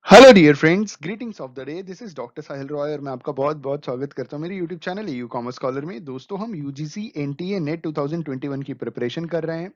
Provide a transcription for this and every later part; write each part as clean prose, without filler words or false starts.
Hello dear friends, greetings of the day. This is doctor Sahil Roy और मैं आपका बहुत बहुत स्वागत करता हूं मेरे YouTube channel U commerce scholar में। दोस्तों, हम यूजीसी एनटीए नेट 2021 की प्रिपरेशन कर रहे हैं।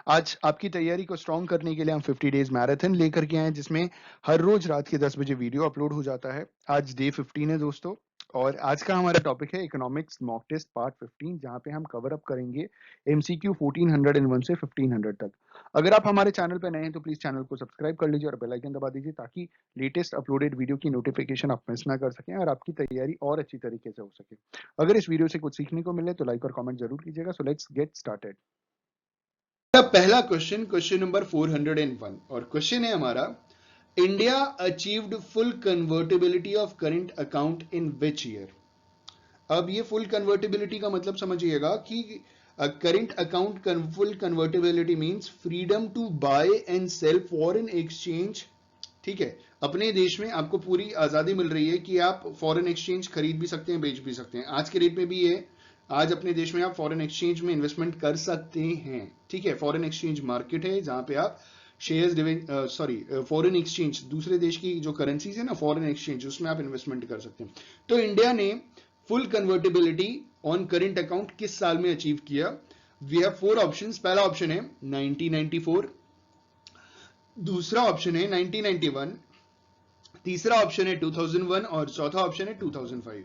आज आपकी तैयारी को स्ट्रॉन्ग करने के लिए हम 50 डेज मैराथन लेकर के आए हैं, जिसमें हर रोज रात के 10 बजे वीडियो अपलोड हो जाता है। आज डे 15 है दोस्तों, और आज का हमारा टॉपिक है इकोनॉमिक्स मॉक टेस्ट पार्ट 15, जहां पे हम कवर अप करेंगे एमसीक्यू 1401 से 1500 तक। अगर आप हमारे चैनल पर नए हैं तो प्लीज चैनल को सब्सक्राइब कर लीजिए और बेल आइकन दबा दीजिए, ताकि लेटेस्ट अपलोडेड वीडियो की नोटिफिकेशन आप मिस ना कर सकें और आपकी तैयारी और अच्छी तरीके से हो सके। अगर इस वीडियो से कुछ सीखने को मिले तो लाइक और कमेंट जरूर कीजिएगा। So let's get started. पहला क्वेश्चन, क्वेश्चन नंबर 401, और क्वेश्चन है हमारा, India achieved full convertibility of current account in which year. अब ये फुल कन्वर्टिबिलिटी का मतलब समझिएगा कि current account full convertibility means freedom to buy and sell foreign exchange. ठीक है, अपने देश में आपको पूरी आजादी मिल रही है कि आप फॉरेन एक्सचेंज खरीद भी सकते हैं, बेच भी सकते हैं। आज के रेट में भी है, आज अपने देश में आप फॉरेन एक्सचेंज में इन्वेस्टमेंट कर सकते हैं। ठीक है, फॉरेन एक्सचेंज मार्केट है जहां पे आप शेयर्स फॉरेन एक्सचेंज, दूसरे देश की जो करेंसीज है ना, फॉरेन एक्सचेंज, उसमें आप इन्वेस्टमेंट कर सकते हैं। तो इंडिया ने full convertibility on current account किस साल में अचीव किया? We have 4 options. पहला ऑप्शन है 1994, दूसरा ऑप्शन है 1991, तीसरा ऑप्शन है 2001 और चौथा ऑप्शन है 2005।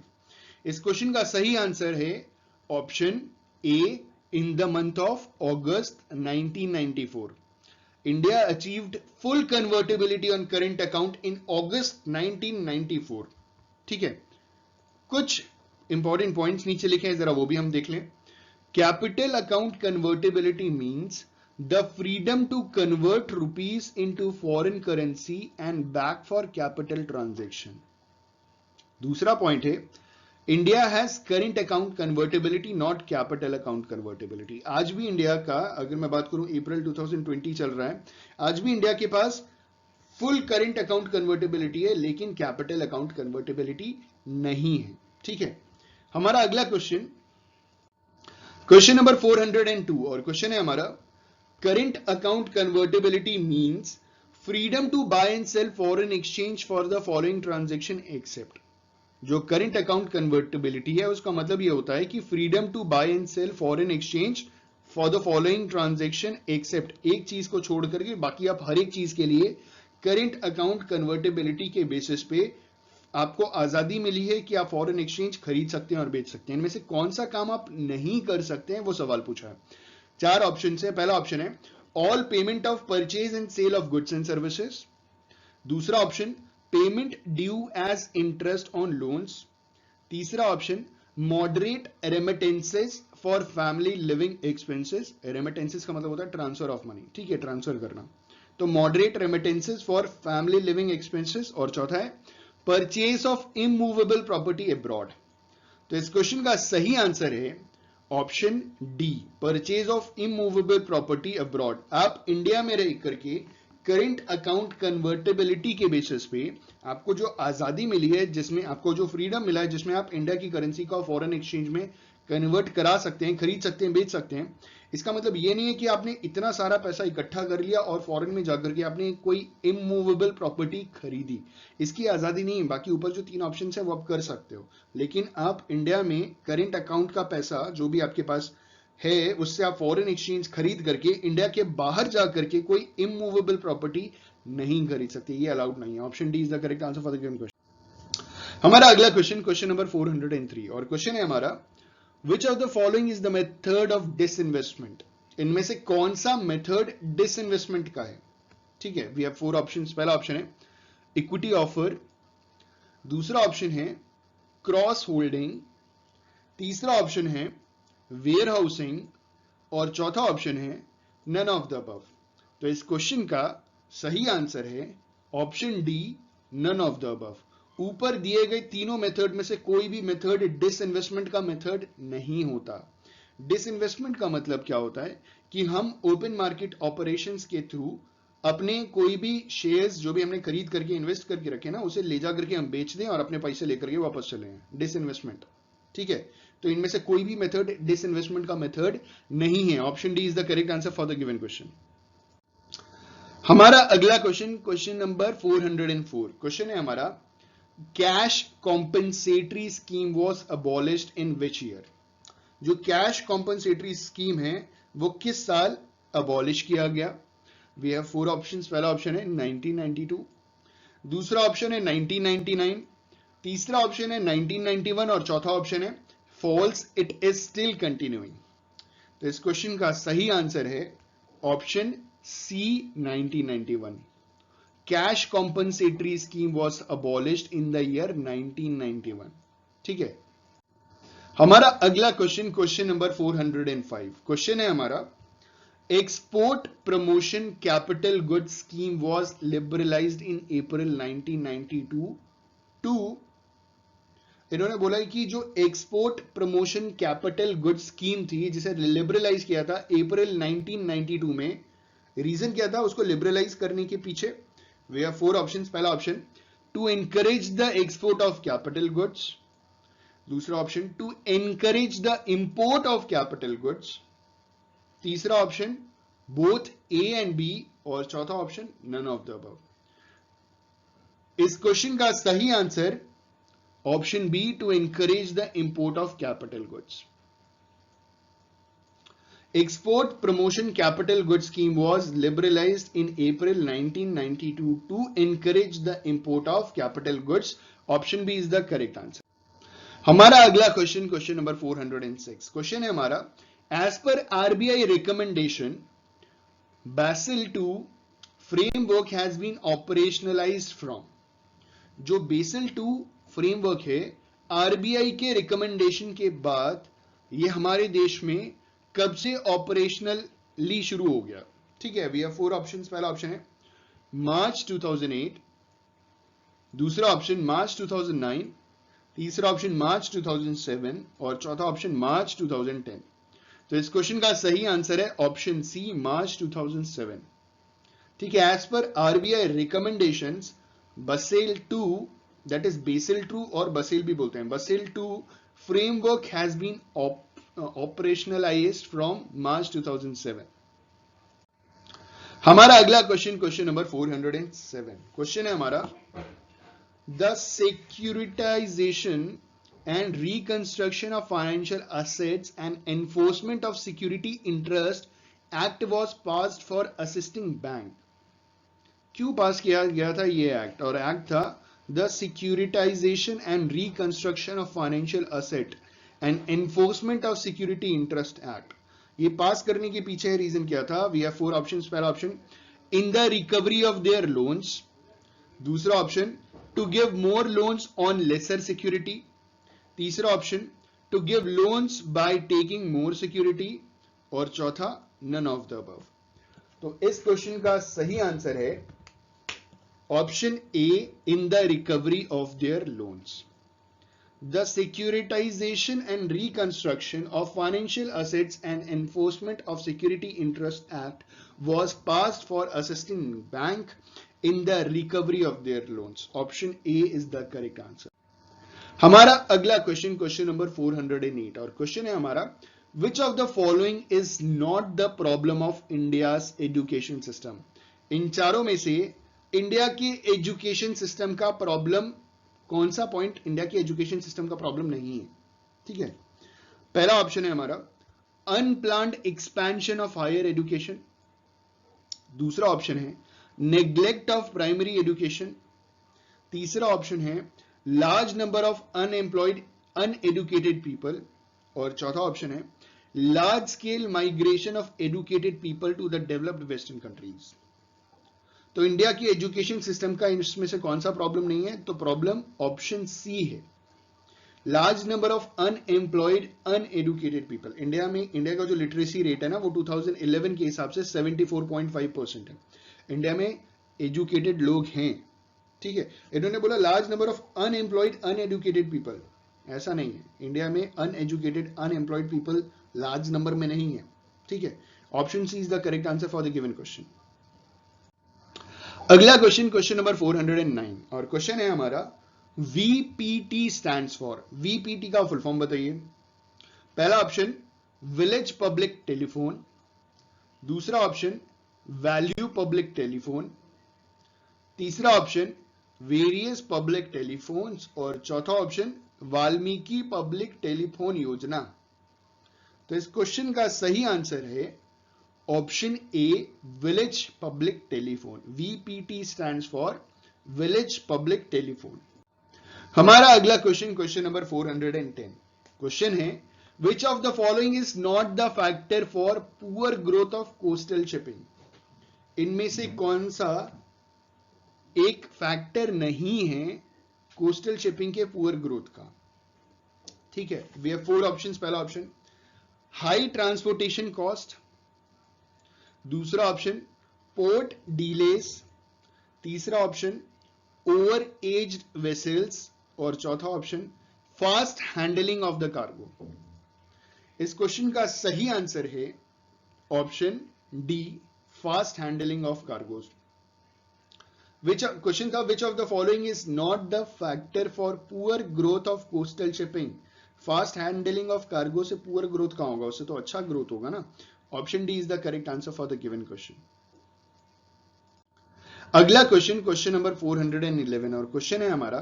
इस क्वेश्चन का सही आंसर है option A, in the month of August 1994। India achieved full convertibility on current account in August 1994। ठीक है, कुछ इंपॉर्टेंट पॉइंट्स नीचे लिखे हैं, जरा वो भी हम देख लें। Capital account convertibility means the freedom to convert rupees into foreign currency and back for capital transaction. दूसरा पॉइंट है, India has current account convertibility not capital account convertibility. आज भी इंडिया का, अगर मैं बात करूं, अप्रैल 2020 चल रहा है, आज भी इंडिया के पास फुल करेंट अकाउंट कन्वर्टेबिलिटी है, लेकिन कैपिटल अकाउंट कन्वर्टेबिलिटी नहीं है। ठीक है, हमारा अगला क्वेश्चन, क्वेश्चन नंबर 402, और क्वेश्चन है हमारा, current account convertibility means freedom to buy and sell foreign exchange for the following transaction except। जो करंट अकाउंट कन्वर्टिबिलिटी है उसका मतलब ये होता है कि freedom to buy and sell foreign exchange for the following transaction except, एक चीज को छोड़ करके बाकी आप हर एक चीज के लिए करंट अकाउंट कन्वर्टिबिलिटी के बेसिस पे आपको आजादी मिली है कि आप फॉरेन एक्सचेंज खरीद सकते हैं और बेच सकते हैं। इनमें से कौन सा काम आप नहीं कर सकते हैं, वो सवाल पूछा है। 4 ऑप्शन है। पहला ऑप्शन है all payment of purchase and sale of goods and services. दूसरा option payment due as interest on loans. तीसरा option moderate remittances for family living expenses. Remittances का मतलब होता है ट्रांसफर ऑफ मनी। ठीक है, ट्रांसफर करना, तो moderate remittances for family living expenses. और चौथा है purchase of immovable property abroad. तो इस क्वेश्चन का सही आंसर है option D, purchase of immovable property abroad. आप इंडिया में रह करके करंट अकाउंट कन्वर्टेबिलिटी के बेसिस पे आपको जो आजादी मिली है, जिसमें आपको जो फ्रीडम मिला है, जिसमें आप इंडिया की करेंसी का फॉरेन एक्सचेंज में कन्वर्ट करा सकते हैं, खरीद सकते हैं, बेच सकते हैं। इसका मतलब ये नहीं है कि आपने इतना सारा पैसा इकट्ठा कर लिया और फॉरेन में जाकर के आपने कोई इमूवेबल प्रॉपर्टी खरीदी, इसकी आजादी नहीं है। बाकी ऊपर जो 3 ऑप्शन है वो आप कर सकते हो, लेकिन आप इंडिया में करेंट अकाउंट का पैसा जो भी आपके पास है उससे आप फॉरेन एक्सचेंज खरीद करके इंडिया के बाहर जाकर के कोई इमूवेबल प्रॉपर्टी नहीं खरीद सकते, ये अलाउड नहीं है। Option D is the correct answer for the given question. हमारा अगला क्वेश्चन, क्वेश्चन नंबर 403, और क्वेश्चन है हमारा, which of the following is the method of disinvestment. इनमें से कौन सा मेथड डिसइन्वेस्टमेंट का है? ठीक है, वी हैव 4 ऑप्शंस। पहला ऑप्शन है इक्विटी ऑफर, दूसरा ऑप्शन है क्रॉस होल्डिंग, तीसरा ऑप्शन है वेयर हाउसिंग, और चौथा ऑप्शन है नन ऑफ द अबव। तो इस क्वेश्चन का सही आंसर है option D, none of the above. ऊपर दिए गए तीनों मेथड में से कोई भी मेथड डिसइन्वेस्टमेंट का मेथड नहीं होता। डिसइन्वेस्टमेंट का मतलब क्या होता है कि हम ओपन मार्केट ऑपरेशंस के थ्रू अपने कोई भी शेयर्स जो भी हमने खरीद करके इन्वेस्ट करके रखे ना, उसे ले जा करके हम बेच दें और अपने पैसे लेकर के वापस चले हैं, डिसइन्वेस्टमेंट। ठीक है, तो इनमें से कोई भी मेथड डिसइन्वेस्टमेंट का मेथड नहीं है। Option D is the correct answer for the given question. हमारा अगला क्वेश्चन, क्वेश्चन नंबर 404, क्वेश्चन है हमारा, cash compensatory scheme was abolished in which year? जो कैश कॉम्पेंसेटरी स्कीम है वो किस साल अबॉलिश किया गया? We have four options. पहला ऑप्शन है 1992, दूसरा ऑप्शन है 1999, तीसरा ऑप्शन है 1991 और चौथा ऑप्शन है false, it is still continuing. तो इस क्वेश्चन का सही आंसर है option C 1991। Cash compensatory scheme was abolished in the year 1991। ठीक है। हमारा अगला क्वेश्चन, क्वेश्चन नंबर 405, क्वेश्चन है हमारा, export promotion capital goods scheme was liberalised in April 1992 to, इन्होंने बोला कि जो export promotion capital goods scheme थी जिसे लिबरलाइज किया था अप्रैल 1992 में, रीजन क्या था उसको लिबरलाइज करने के पीछे? We have four options. पहला option, to encourage the export of capital goods, दूसरा option, to encourage the import of capital goods, तीसरा option both A and B, और चौथा option none of the above. इस question का सही answer option B, to encourage the import of capital goods. Export promotion capital goods scheme was liberalised in April 1992 to encourage the import of capital goods. Option B is the correct answer. हमारा अगला question, question number 406, question है हमारा, as per RBI recommendation Basel two framework has been operationalised from. जो Basel two framework है RBI के recommendation के बाद ये हमारे देश में कब से ऑपरेशनली शुरू हो गया? ठीक है। We have four options. पहला ऑप्शन है मार्च 2008, दूसरा ऑप्शन मार्च 2009, तीसरा ऑप्शन मार्च 2007 और चौथा ऑप्शन मार्च 2010। तो इस क्वेश्चन का सही आंसर है ऑप्शन सी, मार्च 2007। ठीक है। As per RBI recommendations Basel two, that is Basel two और बसेल भी बोलते हैं, Basel two framework has been operationalised from March 2007। हमारा अगला क्वेश्चन, क्वेश्चन नंबर 407, क्वेश्चन है हमारा, the securitisation and reconstruction of financial assets and enforcement of security interest act was passed for assisting bank। क्यों पास किया गया था ये एक्ट? और एक्ट था the securitisation and reconstruction of financial asset and enforcement of security interest act. ये पास करने के पीछे रीजन क्या था? We have four options. पहला option, in the recovery of their loans, दूसरा option, to give more loans on lesser security, तीसरा option, to give loans by taking more security, और चौथा नन ऑफ द अबव। तो इस question का सही answer है option A, in the recovery of their loans. The securitisation and reconstruction of financial assets and enforcement of security interest act was passed for assisting bank in the recovery of their loans. Option A is the correct answer. हमारा अगला question, question number 408, और question है हमारा, which of the following is not the problem of India's education system? इन चारों में से India के एजुकेशन सिस्टम का प्रॉब्लम कौन सा पॉइंट इंडिया के एजुकेशन सिस्टम का प्रॉब्लम नहीं है? ठीक है। पहला ऑप्शन है हमारा unplanned expansion of higher education, दूसरा ऑप्शन है नेग्लेक्ट ऑफ प्राइमरी एजुकेशन, तीसरा ऑप्शन है large number of unemployed uneducated people, और चौथा ऑप्शन है large scale migration of educated people to the developed western countries. तो इंडिया की एजुकेशन सिस्टम का इसमें से कौन सा प्रॉब्लम नहीं है? तो प्रॉब्लम ऑप्शन सी है, large number of unemployed uneducated people. India का जो लिटरेसी रेट है ना वो 2011 के हिसाब से 74.5% है। इंडिया में एजुकेटेड लोग हैं। ठीक है। इन्होंने बोला large number of unemployed uneducated people, ऐसा नहीं है। इंडिया में uneducated unemployed people large number में नहीं है। ठीक है। Option C is the correct answer for the given question. अगला क्वेश्चन, क्वेश्चन नंबर 409, और क्वेश्चन है हमारा, VPT स्टैंड्स फॉर, VPT का फुल फॉर्म बताइए। पहला ऑप्शन विलेज पब्लिक टेलीफोन, दूसरा ऑप्शन वैल्यू पब्लिक टेलीफोन, तीसरा ऑप्शन वेरियस पब्लिक टेलीफोन्स, और चौथा ऑप्शन वाल्मीकि पब्लिक टेलीफोन योजना। तो इस क्वेश्चन का सही आंसर है option A, village public telephone. VPT stands for village public telephone. हमारा अगला क्वेश्चन, क्वेश्चन नंबर 410। क्वेश्चन है विच of the following is not the factor for poor growth of coastal shipping? इनमें से कौन सा एक फैक्टर नहीं है कोस्टल शिपिंग के पुअर ग्रोथ का? ठीक है, वी हैव 4 ऑप्शंस। पहला ऑप्शन हाई ट्रांसपोर्टेशन कॉस्ट, दूसरा ऑप्शन पोर्ट डीलेस, तीसरा ऑप्शन ओवर एज्ड वेसल्स, और चौथा option fast handling of the cargo. इस क्वेश्चन का सही आंसर है option D, fast handling of cargoes. Question था which of the following is not the factor for poor growth of coastal shipping? Fast handling of cargo से poor growth कहां होगा? उससे तो अच्छा ग्रोथ होगा ना। Option D is the correct answer for the given question. अगला question, question number 411, और क्वेश्चन है हमारा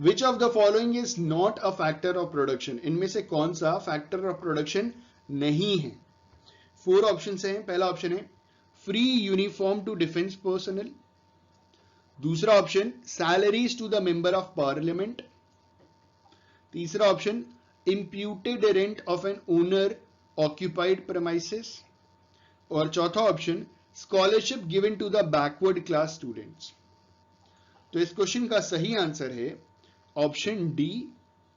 which of the following is not a factor of production? इनमें से कौन सा फैक्टर ऑफ प्रोडक्शन नहीं है? 4 ऑप्शन हैं। पहला ऑप्शन है free uniform to defence personnel, दूसरा option salaries to the member of parliament, तीसरा option imputed rent of an owner occupied premises, और चौथा option scholarship given to the backward class students. तो इस क्वेश्चन का सही आंसर है option D,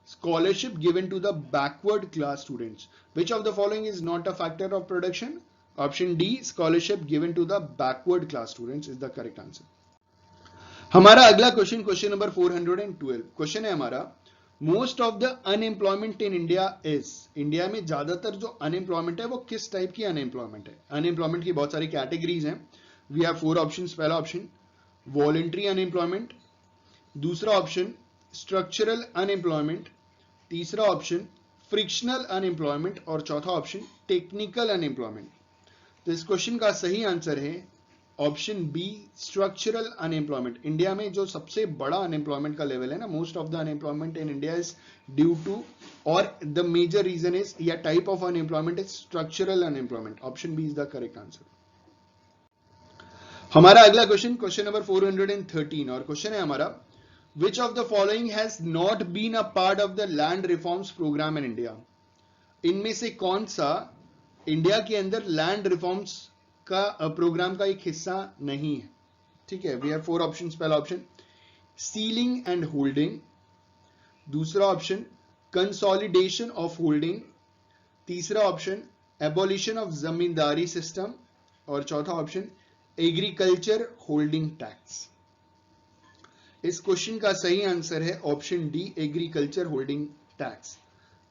scholarship given to the backward class students. Which of the following is not a factor of production? Option D, scholarship given to the backward class students is the correct answer. हमारा अगला question, question number 412। Question है हमारा most of the unemployment in India is? India में ज्यादातर जो unemployment है वो किस टाइप की अनएम्प्लॉयमेंट है? अनएम्प्लॉयमेंट की बहुत सारी कैटेगरीज हैं। We have 4 options. पहला ऑप्शन वॉलंटरी अनएम्प्लॉयमेंट, दूसरा ऑप्शन स्ट्रक्चरल अनएम्प्लॉयमेंट, तीसरा ऑप्शन फ्रिक्शनल अनएम्प्लॉयमेंट, और चौथा ऑप्शन टेक्निकल अनएम्प्लॉयमेंट। तो इस क्वेश्चन का सही आंसर है option B, structural unemployment. India में जो सबसे बड़ा अनएम्प्लॉयमेंट का लेवल है ना, most of the unemployment in India is due to, और द मेजर रीजन इज, या type of unemployment is structural unemployment. Option B is the correct answer. हमारा अगला क्वेश्चन, क्वेश्चन नंबर 413, और क्वेश्चन है हमारा which of the following has not been a part of the land reforms programme in India? इनमें से कौन सा India के अंदर लैंड रिफॉर्म्स का प्रोग्राम का एक हिस्सा नहीं है? ठीक है, वी हैव 4 ऑप्शंस। पहला ऑप्शन सीलिंग एंड होल्डिंग, दूसरा ऑप्शन कंसोलिडेशन ऑफ होल्डिंग, तीसरा option abolition of zamindari system, और चौथा ऑप्शन एग्रीकल्चर होल्डिंग टैक्स। इस क्वेश्चन का सही आंसर है option D, agriculture holding tax.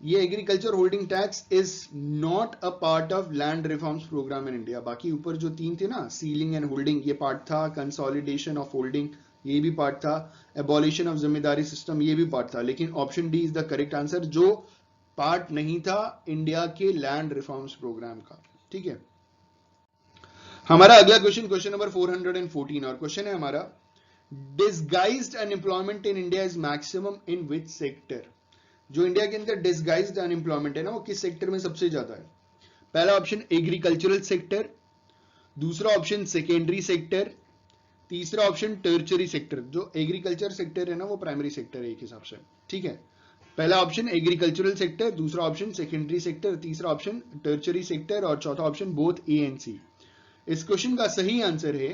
ये agriculture holding tax is not a part of land reforms programme in India. बाकी ऊपर जो 3 थे ना, सीलिंग एंड होल्डिंग ये पार्ट था, कंसोलिडेशन ऑफ होल्डिंग ये भी पार्ट था, एबॉलिशन ऑफ जिम्मेदारी सिस्टम ये भी पार्ट था, लेकिन option D is the correct answer, जो पार्ट नहीं था इंडिया के लैंड रिफॉर्म्स प्रोग्राम का। ठीक है, हमारा अगला क्वेश्चन, क्वेश्चन नंबर 414, और क्वेश्चन है हमारा disguised unemployment in India is maximum in which sector? जो इंडिया के अंदर डिसगाइज्ड अनएम्प्लॉयमेंट है ना, वो किस सेक्टर में सबसे ज्यादा है? पहला ऑप्शन एग्रीकल्चरल सेक्टर, दूसरा ऑप्शन सेकेंडरी सेक्टर, तीसरा ऑप्शन टर्चरी सेक्टर। जो एग्रीकल्चर सेक्टर है ना वो प्राइमरी सेक्टर है एक हिसाब से। ठीक है, पहला ऑप्शन एग्रीकल्चरल सेक्टर, दूसरा ऑप्शन सेकेंडरी सेक्टर, तीसरा ऑप्शन टर्चरी सेक्टर, और चौथा ऑप्शन बोथ ए एंड सी। इस क्वेश्चन का सही आंसर है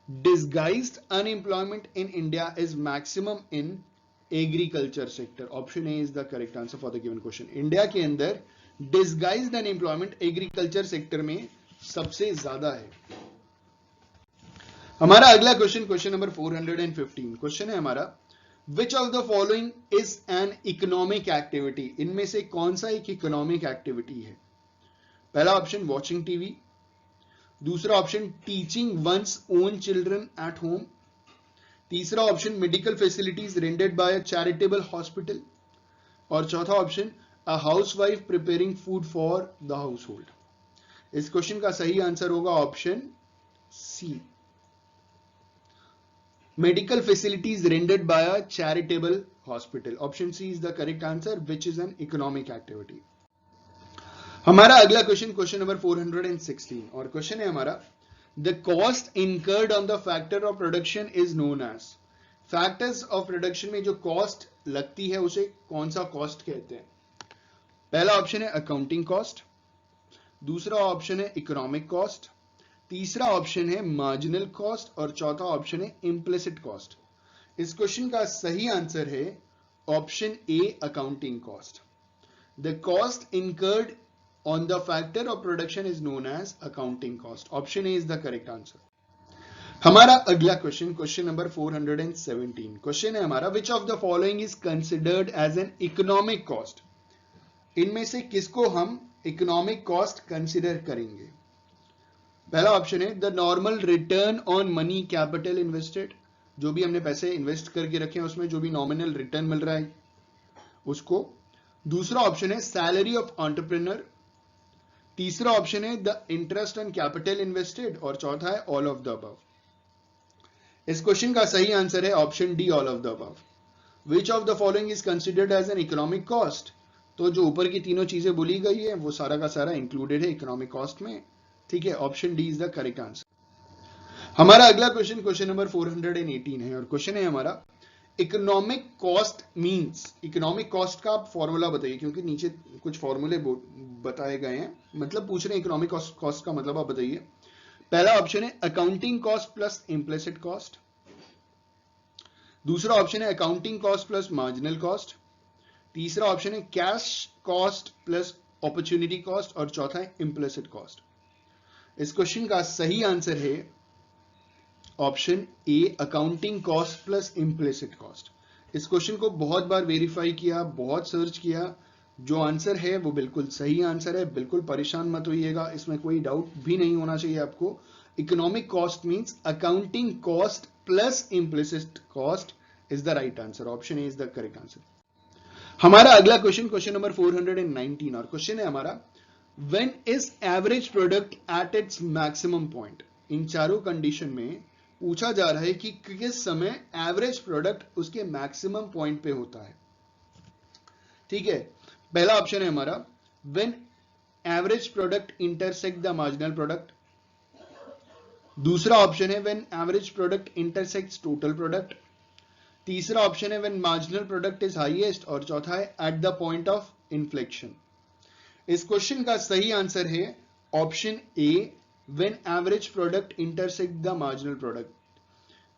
disguised unemployment in India is maximum in agriculture sector. Option A is the correct answer for the given question. India के अंदर disguised unemployment agriculture sector में सबसे ज्यादा है। हमारा अगला क्वेश्चन, क्वेश्चन नंबर 415, क्वेश्चन है हमारा which of the following is an economic activity? इनमें से कौन सा एक इकोनॉमिक एक्टिविटी है? पहला ऑप्शन वॉचिंग टीवी, दूसरा option teaching one's own children at home, तीसरा option medical facilities rendered by a charitable hospital, और चौथा option a housewife preparing food for the household. इस क्वेश्चन का सही आंसर होगा option C, medical facilities rendered by a charitable hospital. Option C is the correct answer, which is an economic activity. हमारा अगला question number 416 और question है हमारा the cost incurred on the factor of production is known as. Factors of production में जो cost लगती है उसे कौन सा कॉस्ट कहते हैं? पहला ऑप्शन है अकाउंटिंग कॉस्ट, दूसरा ऑप्शन है इकोनॉमिक कॉस्ट, तीसरा ऑप्शन है मार्जिनल कॉस्ट और चौथा ऑप्शन है इम्प्लिसिट कॉस्ट. इस क्वेश्चन का सही आंसर है option A accounting cost. The cost incurred on the factor of production is known as accounting cost. Option A is the correct answer. हमारा अगला क्वेश्चन नंबर 417. क्वेश्चन है हमारा which of the following is considered as an economic cost? इनमें से किसको हम economic cost consider करेंगे? पहला ऑप्शन है the normal return on money capital invested, जो भी हमने पैसे इन्वेस्ट करके रखे हैं उसमें जो भी नॉमिनल रिटर्न मिल रहा है उसको. दूसरा ऑप्शन है सैलरी ऑफ एंटरप्रेन्योर, तीसरा ऑप्शन है the interest on capital invested और चौथा है ऑल ऑफ द अबव. इस क्वेश्चन का सही आंसर है option D all of the above. Which of the following is considered as an economic cost? तो जो ऊपर की तीनों चीजें बोली गई है वो सारा का सारा इंक्लूडेड है इकोनॉमिक कॉस्ट में. ठीक है, option D is the correct answer. हमारा अगला क्वेश्चन नंबर 418 है और क्वेश्चन है हमारा economic cost means. Economic cost का आप फॉर्मूला बताइए, क्योंकि नीचे कुछ फॉर्मूले बताए गए हैं, मतलब पूछ रहे हैं इकोनॉमिक कॉस्ट का मतलब आप बताइए. पहला ऑप्शन है accounting cost plus implicit cost, दूसरा ऑप्शन है accounting cost plus marginal cost, तीसरा ऑप्शन है cash cost plus opportunity cost और चौथा है इम्प्लिसिट कॉस्ट. इस क्वेश्चन का सही आंसर है ऑप्शन ए accounting cost plus implicit cost. इस क्वेश्चन को बहुत बार वेरीफाई किया, बहुत सर्च किया, जो आंसर है वो बिल्कुल सही आंसर है. बिल्कुल परेशान मत होइएगा, इसमें कोई डाउट भी नहीं होना चाहिए आपको. Economic cost means accounting cost plus implicit cost is the right answer. Option A is the correct answer. हमारा अगला क्वेश्चन नंबर 419 और क्वेश्चन है हमारा when is average product at its maximum point. इन चारों कंडीशन में पूछा जा रहा है कि किस समय एवरेज प्रोडक्ट उसके मैक्सिमम पॉइंट पे होता है. ठीक है, पहला ऑप्शन है हमारा when average product intersect the marginal product, दूसरा ऑप्शन है when average product intersects total product, तीसरा ऑप्शन है when marginal product is highest और चौथा है at the point of inflection. इस क्वेश्चन का सही आंसर है option A when average product intersect the marginal product.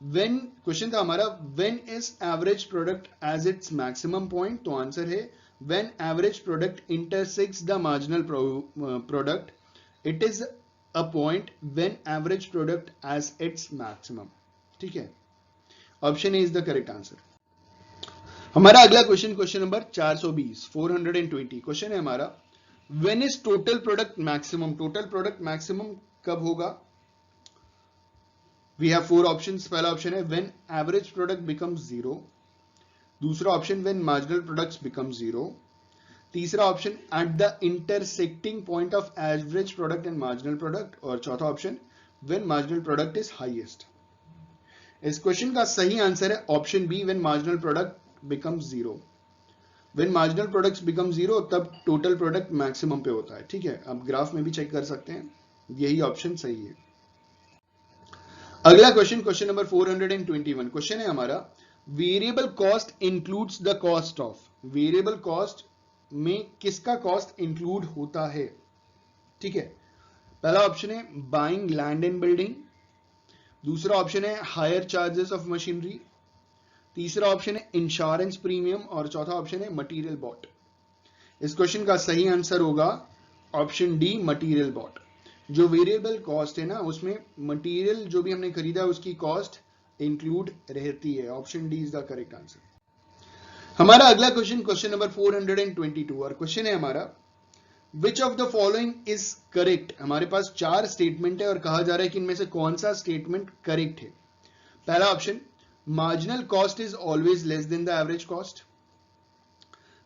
when question था हमारा when is average product as its maximum point, तो आंसर है when average product intersects the marginal product it is a point when average product as its maximum. ठीक है, option A is the correct answer. हमारा अगला question number 420 question है हमारा when is total product maximum. Total product maximum कब होगा? We have 4 options. पहला option है व्हेन एवरेज प्रोडक्ट बिकम्स 0, दूसरा option when marginal products become 0, तीसरा option at the intersecting point of average product and marginal product और चौथा option when marginal product is highest. इस question का सही answer है option B when marginal product becomes 0. When marginal products become 0 तब total product maximum पे होता है. ठीक है, आप ग्राफ में भी चेक कर सकते हैं, यही ऑप्शन सही है. अगला क्वेश्चन नंबर 421 क्वेश्चन है हमारा variable cost includes the cost of. Variable cost में किसका कॉस्ट इंक्लूड होता है? ठीक है, पहला ऑप्शन है बाइंग लैंड एंड बिल्डिंग, दूसरा ऑप्शन है हायर चार्जेस ऑफ मशीनरी, तीसरा ऑप्शन है इंश्योरेंस प्रीमियम और चौथा ऑप्शन है मटेरियल बॉट. इस क्वेश्चन का सही आंसर होगा ऑप्शन डी मटेरियल बॉट. जो वेरिएबल कॉस्ट है ना उसमें मटेरियल जो भी हमने खरीदा है उसकी कॉस्ट इंक्लूड रहती है. Option D is the correct answer. हमारा अगला क्वेश्चन नंबर 422 और क्वेश्चन है हमारा which of the following is correct. हमारे पास 4 स्टेटमेंट है और कहा जा रहा है कि इनमें से कौन सा स्टेटमेंट करेक्ट है. पहला option marginal cost is always less than the average cost,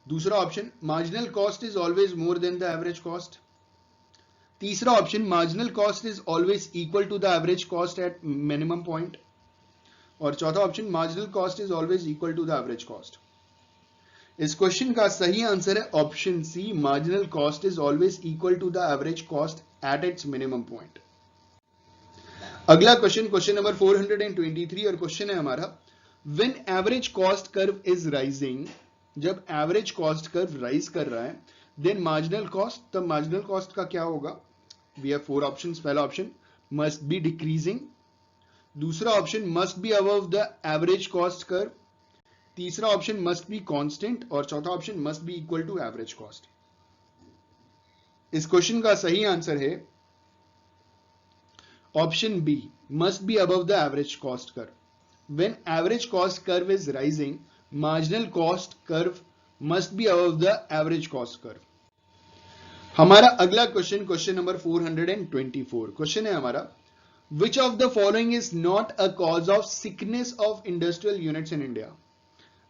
दूसरा option marginal cost is always more than the average cost, तीसरा option marginal cost is always equal to the average cost at minimum point, और चौथा option marginal cost is always equal to the average cost. इस question का सही answer है option C, marginal cost is always equal to the average cost at it's minimum point. अगला question, question number 423, और question है हमारा when average cost curve is rising, जब average cost curve rise कर रहा है, देन मार्जिनल कॉस्ट, तब marginal cost का क्या होगा? We have 4 options. पहला ऑप्शन मस्ट बी डिक्रीजिंग, दूसरा option must be above the average cost curve, तीसरा ऑप्शन मस्ट बी कांस्टेंट, और चौथा option must be equal to average cost. इस क्वेश्चन का सही आंसर है option B, must be above the average cost curve. When average cost curve is rising, marginal cost curve must be above the average cost curve. हमारा अगला question, question number 424, question है हमारा which of the following is not a cause of sickness of industrial units in India?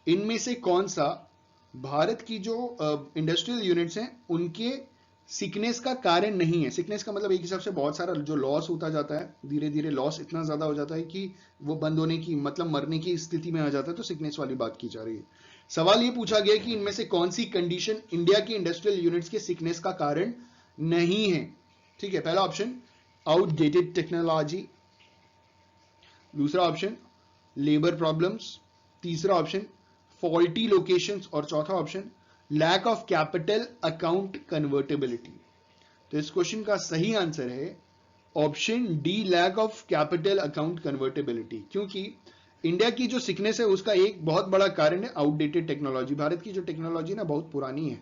इनमें से कौन सा भारत की जो इंडस्ट्रियल यूनिट्स हैं उनके सिकनेस का कारण नहीं है? सिकनेस का मतलब एक हिसाब से बहुत सारा जो लॉस होता जाता है, धीरे धीरे लॉस इतना ज्यादा हो जाता है कि वो बंद होने की मतलब मरने की स्थिति में आ जाता है, तो सिकनेस वाली बात की जा रही है। सवाल ये पूछा गया कि इनमें से कौन सी कंडीशन इंडिया की इंडस्ट्रियल यूनिट्स के सिकनेस का कारण नहीं है। ठीक है, पहला ऑप्शन आउटडेटेड टेक्नोलॉजी, दूसरा ऑप्शन लेबर प्रॉब्लम्स, तीसरा ऑप्शन फॉल्टी लोकेशंस, और चौथा option lack of capital account convertibility. तो इस क्वेश्चन का सही आंसर है option D, lack of capital account convertibility, क्योंकि इंडिया की जो सिकनेस है उसका एक बहुत बड़ा कारण है आउटडेटेड टेक्नोलॉजी। भारत की जो टेक्नोलॉजी ना बहुत पुरानी है,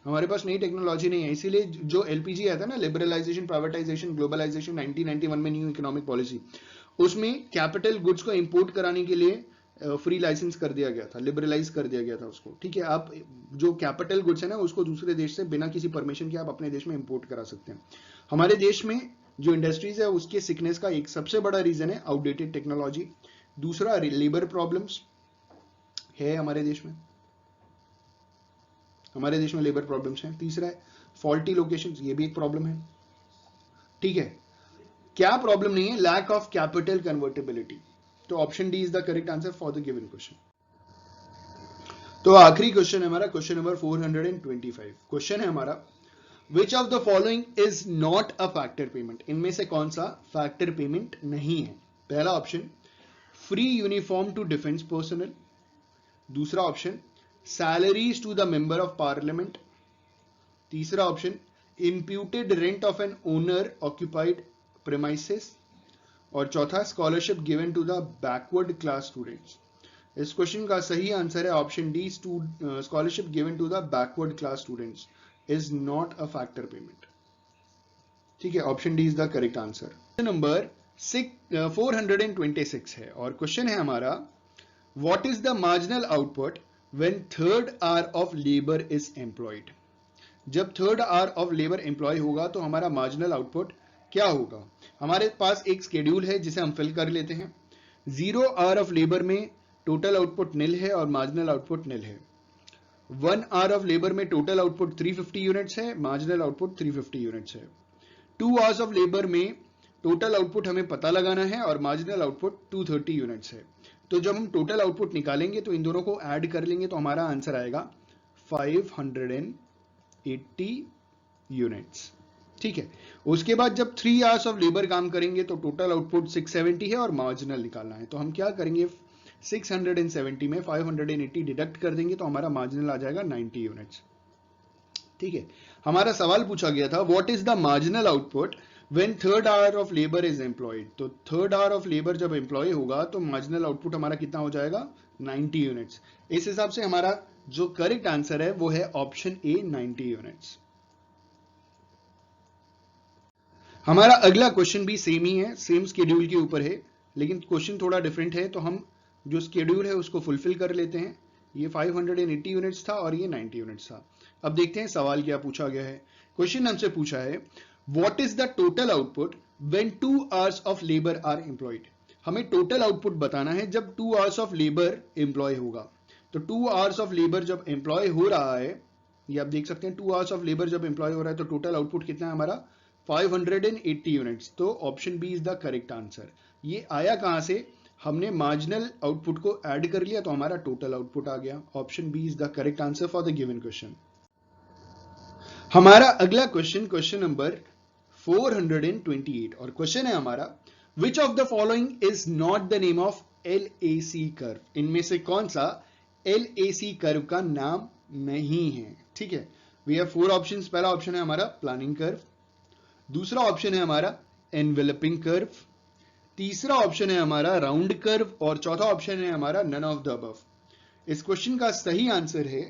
हमारे पास नई टेक्नोलॉजी नहीं है, इसीलिए जो एलपीजी आया था ना, लिबरलाइजेशन, प्राइवेटाइजेशन, ग्लोबलाइजेशन, 1991 में न्यू इकोनॉमिक पॉलिसी, उसमें कैपिटल गुड्स को इंपोर्ट कराने के लिए फ्री लाइसेंस कर दिया गया था, लिबरलाइज कर दिया गया था उसको। ठीक है, आप जो कैपिटल गुड्स है ना उसको दूसरे देश से बिना किसी परमिशन के आप अपने देश में इंपोर्ट करा सकते हैं। हमारे देश में जो इंडस्ट्रीज है उसके सिकनेस का एक सबसे बड़ा रीजन है आउटडेटेड टेक्नोलॉजी, दूसरा लेबर प्रॉब्लम्स है हमारे देश में, हमारे देश में लेबर प्रॉब्लम्स हैं, तीसरा है फॉल्टी लोकेशंस, ये भी एक प्रॉब्लम है। ठीक है, क्या प्रॉब्लम नहीं है? Lack of capital convertibility. तो option D is the correct answer for the given question. तो आखिरी क्वेश्चन है हमारा, क्वेश्चन नंबर 425, क्वेश्चन है हमारा which of the following is not a factor payment? इनमें से कौन सा फैक्टर पेमेंट नहीं है? पहला option free uniform to defence personnel, दूसरा option salaries to the member of parliament, तीसरा option imputed rent of an owner occupied premises, और चौथा scholarship given to the backward class students. इस क्वेश्चन का सही आंसर है option D, scholarship given to the backward class students is not a factor payment. ठीक है, option D is the correct answer. Question number 426 है, और question है हमारा what is the marginal output when third hour of labour is employed? जब third hour of labour employ होगा तो हमारा मार्जिनल आउटपुट क्या होगा? हमारे पास एक शेड्यूल है जिसे हम फिल कर लेते हैं। 0 आवर ऑफ लेबर में टोटल आउटपुट निल है और मार्जिनल आउटपुट निल है। 1 आवर ऑफ लेबर में टोटल आउटपुट 350 यूनिट्स है, मार्जिनल आउटपुट 350 यूनिट्स है। 2 आवर्स ऑफ लेबर में टोटल आउटपुट हमें पता लगाना है और मार्जिनल आउटपुट 230 यूनिट्स है। तो जब हम टोटल आउटपुट निकालेंगे तो इन दोनों को ऐड कर लेंगे तो हमारा आंसर आएगा 580 यूनिट्स। ठीक है, उसके बाद जब 3 आवर्स ऑफ लेबर काम करेंगे तो टोटल आउटपुट 670 है और मार्जिनल निकालना है। तो हम क्या करेंगे, 670 में 580 डिडक्ट कर देंगे तो हमारा मार्जिनल आ जाएगा 90 यूनिट्स। ठीक है, हमारा सवाल पूछा गया था what is the marginal output when third hour of labour is employed? तो थर्ड आवर ऑफ लेबर जब एम्प्लॉय होगा तो मार्जिनल आउटपुट हमारा कितना हो जाएगा, 90 यूनिट्स। इस हिसाब से हमारा जो करेक्ट आंसर है वो है ऑप्शन ए, 90 यूनिट्स। हमारा अगला क्वेश्चन भी सेम ही है, सेम स्केड्यूल के ऊपर है, लेकिन क्वेश्चन थोड़ा डिफरेंट है, तो हम जो स्केड्यूल है उसको फुलफिल कर लेते हैं। ये 580 यूनिट्स था और ये 90 यूनिट्स था। अब देखते हैं सवाल क्या पूछा गया है। क्वेश्चन हमसे पूछा है what is the total output when 2 hours of labour are employed? हमें टोटल आउटपुट बताना है जब 2 आवर्स ऑफ लेबर एम्प्लॉय होगा। तो 2 आवर्स ऑफ लेबर जब एम्प्लॉय हो रहा है, ये आप देख सकते हैं, 2 आवर्स ऑफ लेबर जब एम्प्लॉय हो रहा है तो टोटल आउटपुट कितना है हमारा, 580 यूनिट्स। तो option B is the correct answer. ये आया कहां से? हमने मार्जिनल आउटपुट को ऐड कर लिया तो हमारा टोटल आउटपुट आ गया। Option B is the correct answer for the given question. हमारा अगला क्वेश्चन, क्वेश्चन नंबर 428, और क्वेश्चन है हमारा, which of the following is not the name of LAC curve? इनमें से कौन सा LAC कर्व का नाम नहीं है? ठीक है, वी हैव 4 ऑप्शंस। पहला ऑप्शन है हमारा प्लानिंग कर्व, दूसरा ऑप्शन है हमारा एनवेलपिंग कर्व, तीसरा ऑप्शन है हमारा राउंड कर्व, और चौथा ऑप्शन है हमारा नन ऑफ द अबव। इस क्वेश्चन का सही आंसर है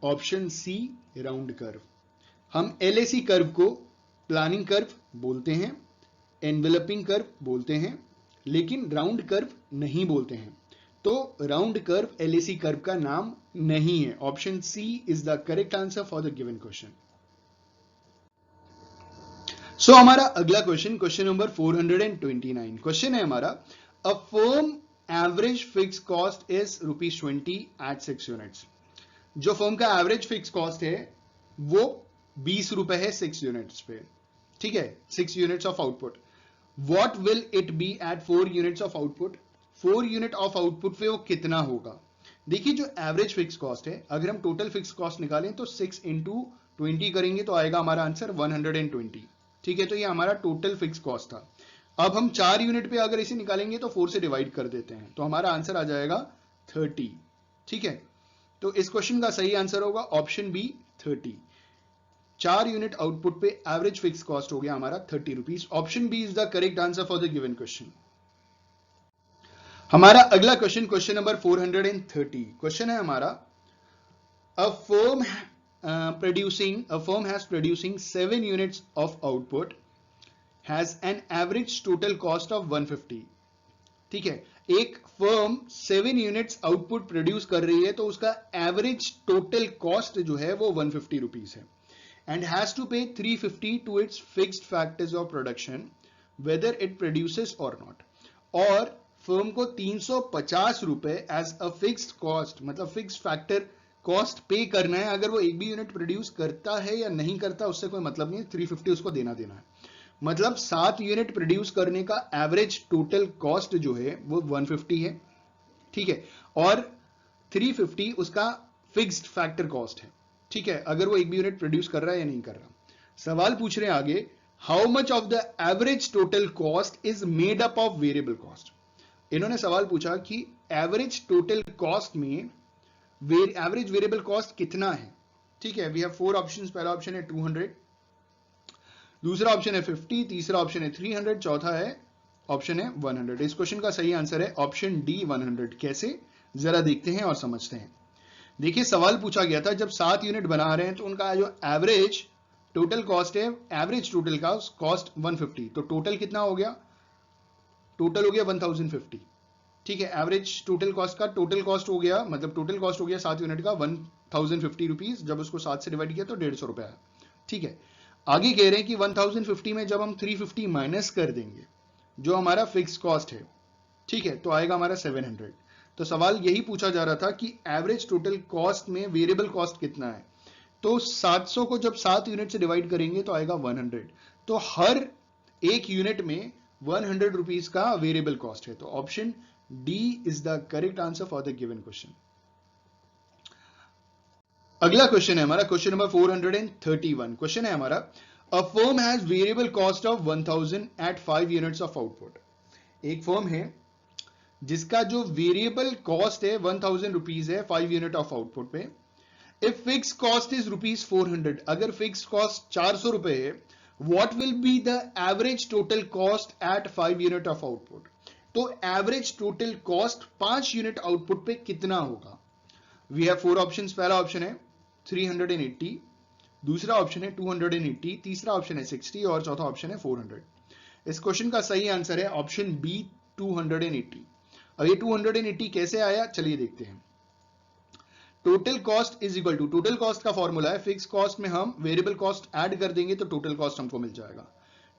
ऑप्शन सी, राउंड कर्व। हम LAC कर्व को प्लानिंग कर्व बोलते हैं, एनवेलपिंग कर्व बोलते हैं, लेकिन राउंड कर्व नहीं बोलते हैं। तो राउंड कर्व LAC कर्व का नाम नहीं है। Option C is the correct answer for the given question. So हमारा अगला क्वेश्चन, क्वेश्चन नंबर 429, क्वेश्चन है हमारा, a firm average fix cost is ₹20 at 6 units. जो फर्म का एवरेज फिक्स कॉस्ट है वो 20 रुपए है 6 यूनिट्स पे। ठीक है, 6 units of output. What will it be at 4 units of output? 4 unit of output पे वो कितना होगा? देखिए, जो एवरेज फिक्स कॉस्ट है, अगर हम टोटल फिक्स कॉस्ट निकालें तो 6 इंटू 20 करेंगे तो आएगा हमारा आंसर 120। ठीक है, तो ये हमारा टोटल फिक्स कॉस्ट था। अब हम 4 यूनिट पे अगर इसे निकालेंगे तो 4 से डिवाइड कर देते हैं, तो हमारा आंसर आ जाएगा 30। ठीक है, तो इस क्वेश्चन का सही आंसर होगा ऑप्शन बी, 30। 4 यूनिट आउटपुट पे एवरेज फिक्स कॉस्ट हो गया हमारा 30 rupees. Option B is the correct answer for the given question. हमारा अगला क्वेश्चन, क्वेश्चन नंबर 430, क्वेश्चन है हमारा, a firm has producing 7 units of output has an average total cost of 150। ठीक है, एक फर्म 7 यूनिट्स आउटपुट प्रोड्यूस कर रही है तो उसका एवरेज टोटल कॉस्ट जो है वो 150 रुपीज है, and has to pay 350 to its fixed factors of production whether it produces or not। और फर्म को 350 रुपए एज अ फिक्स्ड कॉस्ट, मतलब फिक्स्ड फैक्टर कॉस्ट पे करना है। अगर वो एक भी यूनिट प्रोड्यूस करता है या नहीं करता उससे कोई मतलब नहीं है, 350 उसको देना है। मतलब 7 यूनिट प्रोड्यूस करने का एवरेज टोटल कॉस्ट जो है वो 150 है। ठीक है, और 350 उसका फिक्स्ड फैक्टर कॉस्ट है। ठीक है, अगर वो एक भी यूनिट प्रोड्यूस कर रहा है या नहीं कर रहा। सवाल पूछ रहे हैं आगे, how much of the average total cost is made up of variable cost. इन्होंने सवाल पूछा कि एवरेज टोटल कॉस्ट में एवरेज वेरिएबल कॉस्ट कितना है। ठीक है, वी हैव 4 ऑप्शंस। पहला ऑप्शन है 200, दूसरा ऑप्शन है 50, तीसरा ऑप्शन है 300, चौथा है ऑप्शन है 100। इस क्वेश्चन का सही आंसर है ऑप्शन डी, 100। कैसे, जरा देखते हैं और समझते हैं। देखिए, सवाल पूछा गया था जब 7 यूनिट बना रहे हैं तो उनका जो एवरेज टोटल कॉस्ट है, एवरेज टोटल का कॉस्ट 150, तो टोटल कितना हो गया? टोटल हो गया 1050। ठीक है, एवरेज टोटल कॉस्ट का टोटल कॉस्ट हो गया, मतलब टोटल कॉस्ट हो गया 7 यूनिट का 1050 रुपीज। जब उसको 7 से डिवाइड किया तो 150 रुपए आया। ठीक है, आगे कह रहे हैं कि 1050 में जब हम 350 माइनस कर देंगे जो हमारा फिक्स कॉस्ट है, ठीक है, तो आएगा हमारा 700। तो सवाल यही पूछा जा रहा था कि एवरेज टोटल कॉस्ट में वेरिएबल कॉस्ट कितना है। तो 700 को जब 7 यूनिट से डिवाइड करेंगे तो आएगा 100। तो हर एक यूनिट में 100 रुपीज का वेरिएबल कॉस्ट है। तो option D is the correct answer for the given question. अगला क्वेश्चन है हमारा, क्वेश्चन नंबर 431, क्वेश्चन है हमारा, a firm has variable cost of 1000 at 5 units of output. एक फर्म है जिसका जो वेरिएबल कॉस्ट है 1000 रुपीज है 5 यूनिट ऑफ आउटपुट पे। इफ फिक्स कॉस्ट इज ₹400, अगर फिक्स कॉस्ट 400 रुपए है, what will be the average total cost at 5 unit of output. तो average total cost 5 unit output पे कितना होगा? We have 4 options. पहला ऑप्शन है 380, दूसरा ऑप्शन है 280, तीसरा ऑप्शन है 60 और चौथा ऑप्शन है 400। इस क्वेश्चन का सही आंसर है ऑप्शन बी, 280। अब ये 280 कैसे आया, चलिए देखते हैं। Total cost is equal to, total cost का फॉर्मूला है, फिक्स कॉस्ट में हम वेरिएबल कॉस्ट ऐड कर देंगे तो टोटल कॉस्ट हमको मिल जाएगा।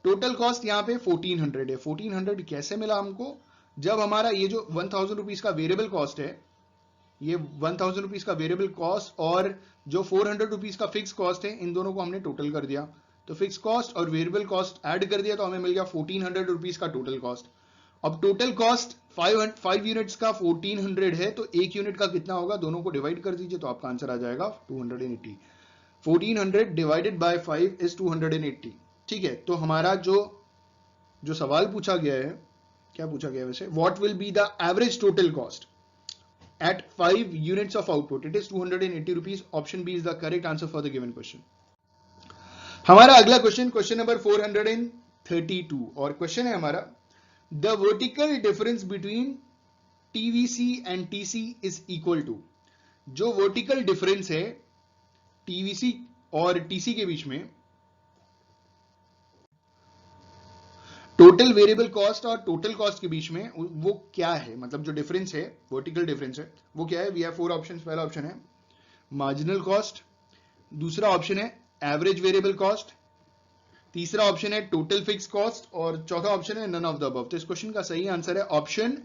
टोटल कॉस्ट यहाँ पे 1400 है। 1400 कैसे मिला हमको? जब हमारा ये जो 1000 रुपीज का वेरिएबल कॉस्ट है, ये 1000 रुपीज का वेरिएबल कॉस्ट और जो 400 रुपीज का फिक्स कॉस्ट है, इन दोनों को हमने टोटल कर दिया। तो फिक्स कॉस्ट और वेरिएबल कॉस्ट ऐड कर दिया तो हमें मिल गया 1400 रुपीज का टोटल कॉस्ट। अब टोटल कॉस्ट 5 यूनिट्स का 1400 है, तो एक यूनिट का कितना होगा, दोनों को डिवाइड कर दीजिए तो आपका आंसर आ जाएगा 280। 1400 डिवाइडेड बाय 5 इज 280। ठीक है, तो हमारा जो सवाल पूछा गया है, क्या पूछा गया है वैसे, what will be the average total cost at 5 units of output, it is 280 rupees. Option B is the correct answer for the given question. हमारा अगला क्वेश्चन नंबर 432 और क्वेश्चन है हमारा, the vertical difference between TVC and TC is equal to. जो vertical difference है TVC और TC के बीच में, टोटल वेरिएबल कॉस्ट और टोटल कॉस्ट के बीच में, वो क्या है, मतलब जो डिफरेंस है, वर्टिकल डिफरेंस है, वो क्या है। We have 4 options. पहला ऑप्शन है मार्जिनल कॉस्ट, दूसरा ऑप्शन है एवरेज वेरिएबल कॉस्ट, तीसरा ऑप्शन है टोटल फिक्स कॉस्ट और चौथा ऑप्शन है नन ऑफ द अबव। तो इस क्वेश्चन का सही आंसर है option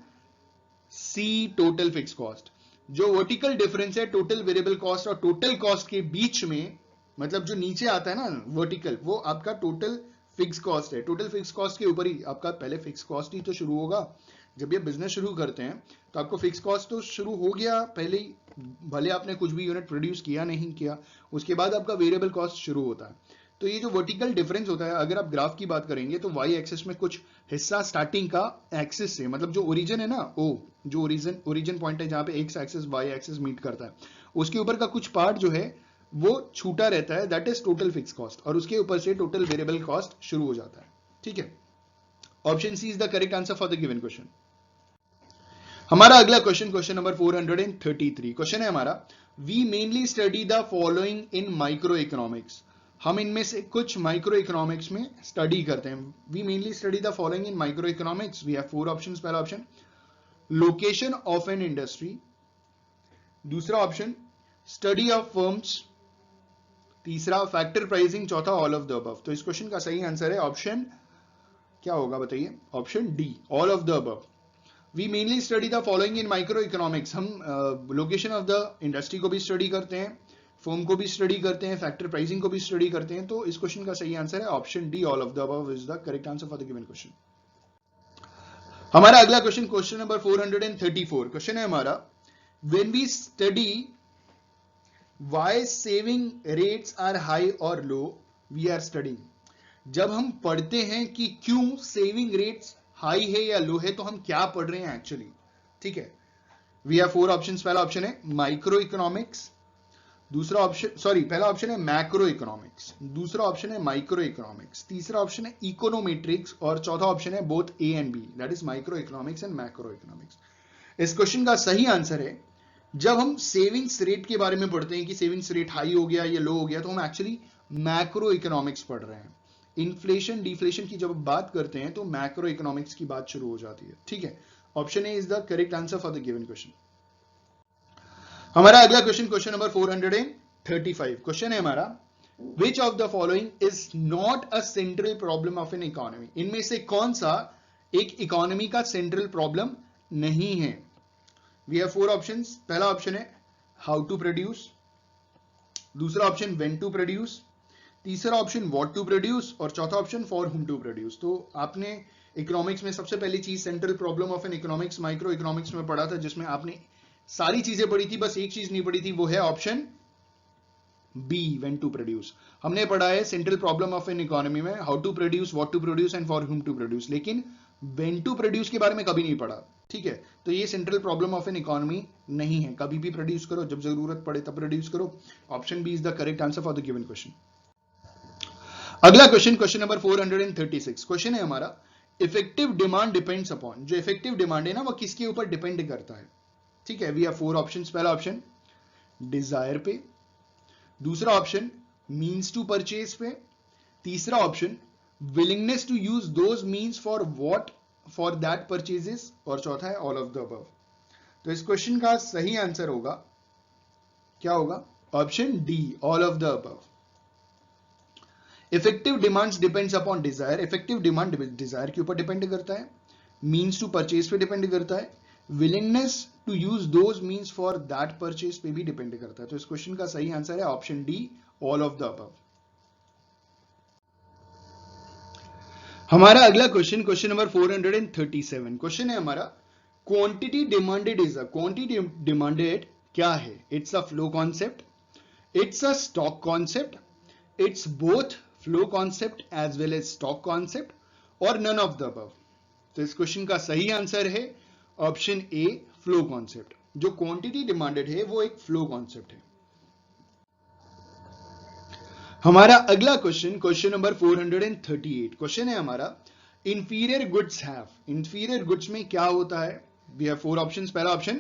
C, total fix cost. जो वर्टिकल डिफरेंस है टोटल वेरिएबल कॉस्ट और टोटल कॉस्ट के बीच में, मतलब जो नीचे आता है ना वर्टिकल, वो आपका टोटल फिक्स कॉस्ट है। टोटल फिक्स कॉस्ट के ऊपर ही आपका पहले फिक्स कॉस्ट ही तो शुरू होगा। जब ये बिजनेस शुरू करते हैं तो आपको फिक्स कॉस्ट तो शुरू हो गया पहले ही, भले आपने कुछ भी यूनिट प्रोड्यूस किया नहीं किया, उसके बाद आपका वेरिएबल कॉस्ट शुरू होता है। तो ये जो वर्टिकल डिफरेंस होता है, अगर आप ग्राफ की बात करेंगे तो वाई एक्सिस में कुछ हिस्सा स्टार्टिंग का एक्सिस से, मतलब जो ओरिजिन है ना, ओ जो ओरिजिन पॉइंट है जहां पे X axis Y axis meet करता है, उसके ऊपर का कुछ पार्ट जो है वो छूटा रहता है, that is total fix cost, और उसके ऊपर से टोटल वेरिएबल कॉस्ट शुरू हो जाता है। ठीक है, option C is the correct answer for the given question. हमारा अगला क्वेश्चन नंबर 433 क्वेश्चन है हमारा, we mainly study the following in micro economics. हम इनमें से कुछ माइक्रो इकोनॉमिक्स में स्टडी करते हैं। We mainly study the following in micro economics. We have 4 options. पहला option location of an industry, दूसरा ऑप्शन स्टडी ऑफ फर्म्स, तीसरा फैक्टर प्राइसिंग, चौथा ऑल ऑफ द अबव। तो इस क्वेश्चन का सही आंसर है ऑप्शन, क्या होगा बताइए, option D, all of the above. We mainly study the following in micro economics. हम लोकेशन ऑफ द इंडस्ट्री को भी स्टडी करते हैं, फर्म को भी स्टडी करते हैं, फैक्टर प्राइसिंग को भी स्टडी करते हैं। तो इस क्वेश्चन का सही आंसर है option D, all of the above is the correct answer for the given question. हमारा अगला क्वेश्चन नंबर 434 क्वेश्चन है हमारा, when we study why saving rates are high और लो, वी आर स्टडिंग। जब हम पढ़ते हैं कि क्यों सेविंग रेट्स हाई है या लो है, तो हम क्या पढ़ रहे हैं एक्चुअली। ठीक है, वी हैव 4 ऑप्शंस। पहला ऑप्शन है माइक्रो इकोनॉमिक्स, दूसरा ऑप्शन, सॉरी, पहला ऑप्शन है मैक्रो इकोनॉमिक्स, दूसरा ऑप्शन है माइक्रो इकोनॉमिक्स, तीसरा ऑप्शन है इकोनोमेट्रिक्स और चौथा ऑप्शन है both A and B, that is micro economics and macro economics. इस क्वेश्चन का सही आंसर है, जब हम सेविंग्स रेट के बारे में पढ़ते हैं कि सेविंग्स रेट हाई हो गया या लो हो गया, तो हम एक्चुअली मैक्रो इकोनॉमिक्स पढ़ रहे हैं। इन्फ्लेशन डिफ्लेशन की जब बात करते हैं तो मैक्रो इकोनॉमिक्स की बात शुरू हो जाती है। ठीक है, option A is the correct answer for the given question. हमारा अगला क्वेश्चन नंबर 435 क्वेश्चन है हमारा, which of the following is not a central problem of an economy. इनमें से कौन सा एक इकोनॉमी का सेंट्रल प्रॉब्लम नहीं है। We have 4 options. पहला ऑप्शन है हाउ टू प्रोड्यूस, दूसरा ऑप्शन व्हेन टू प्रोड्यूस, तीसरा ऑप्शन व्हाट टू प्रोड्यूस और चौथा option for whom to produce. तो आपने इकोनॉमिक्स में सबसे पहली चीज central problem of an economics micro economics में पढ़ा था, जिसमें आपने सारी चीजें पढ़ी थी, बस एक चीज नहीं पढ़ी थी, वो है option B, when to produce. हमने पढ़ा है central problem of an economy में how to produce, what to produce and for whom to produce, लेकिन व्हेन टू प्रोड्यूस के बारे में कभी नहीं पढ़ा। ठीक है, तो ये central problem of an economy नहीं है। कभी भी प्रोड्यूस करो, जब जरूरत पड़े तब प्रोड्यूस करो। Option B is the correct answer for the given question. अगला क्वेश्चन नंबर 436 क्वेश्चन है हमारा, इफेक्टिव डिमांड डिपेंड्स अपॉन। जो इफेक्टिव डिमांड है ना, वो किसके ऊपर डिपेंड करता है। ठीक है, वी हैव 4 ऑप्शंस। पहला ऑप्शन डिजायर पे, दूसरा ऑप्शन मींस टू परचेज पे, तीसरा option willingness to use those means for what for that purchases और चौथा है ऑल ऑफ द अबव। तो इस क्वेश्चन का सही आंसर होगा, क्या होगा, option D, all of the above. Effective demands depends upon desire. Effective demand desire के ऊपर डिपेंड करता है, मींस टू परचेज पे डिपेंड करता है, willingness to use those means for that purchase पे भी डिपेंड करता है। तो इस क्वेश्चन का सही आंसर है option D, all of the above. हमारा अगला क्वेश्चन, क्वेश्चन नंबर 437, क्वेश्चन है हमारा, quantity demanded is a, quantity demanded क्या है? It's a flow concept, it's a stock concept, it's both flow concept as well as stock concept, और none of the above. तो इस question का सही answer है ऑप्शन ए, फ्लो कॉन्सेप्ट। जो quantity demanded है वो एक फ्लो कॉन्सेप्ट है। हमारा अगला क्वेश्चन, क्वेश्चन नंबर 438, क्वेश्चन है हमारा, inferior goods have, inferior goods में क्या होता है? We have four options. पहला ऑप्शन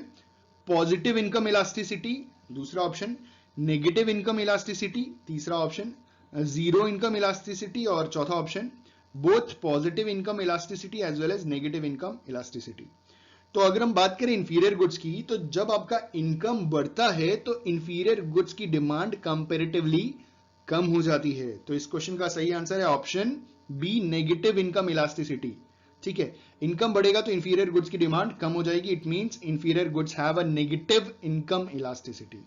पॉजिटिव इनकम इलास्टिसिटी, दूसरा ऑप्शन नेगेटिव इनकम इलास्टिसिटी, तीसरा ऑप्शन जीरो इनकम इलास्टिसिटी, और चौथा option both positive income elasticity as well as negative income elasticity. तो अगर हम बात करें इंफीरियर गुड्स की, तो जब आपका इनकम बढ़ता है तो इंफीरियर गुड्स की डिमांड कंपैरेटिवली कम हो जाती है। तो इस क्वेश्चन का सही आंसर है option B, negative income elasticity. ठीक है, इनकम बढ़ेगा तो इंफीरियर गुड्स की डिमांड कम हो जाएगी। It means inferior goods have a negative income elasticity.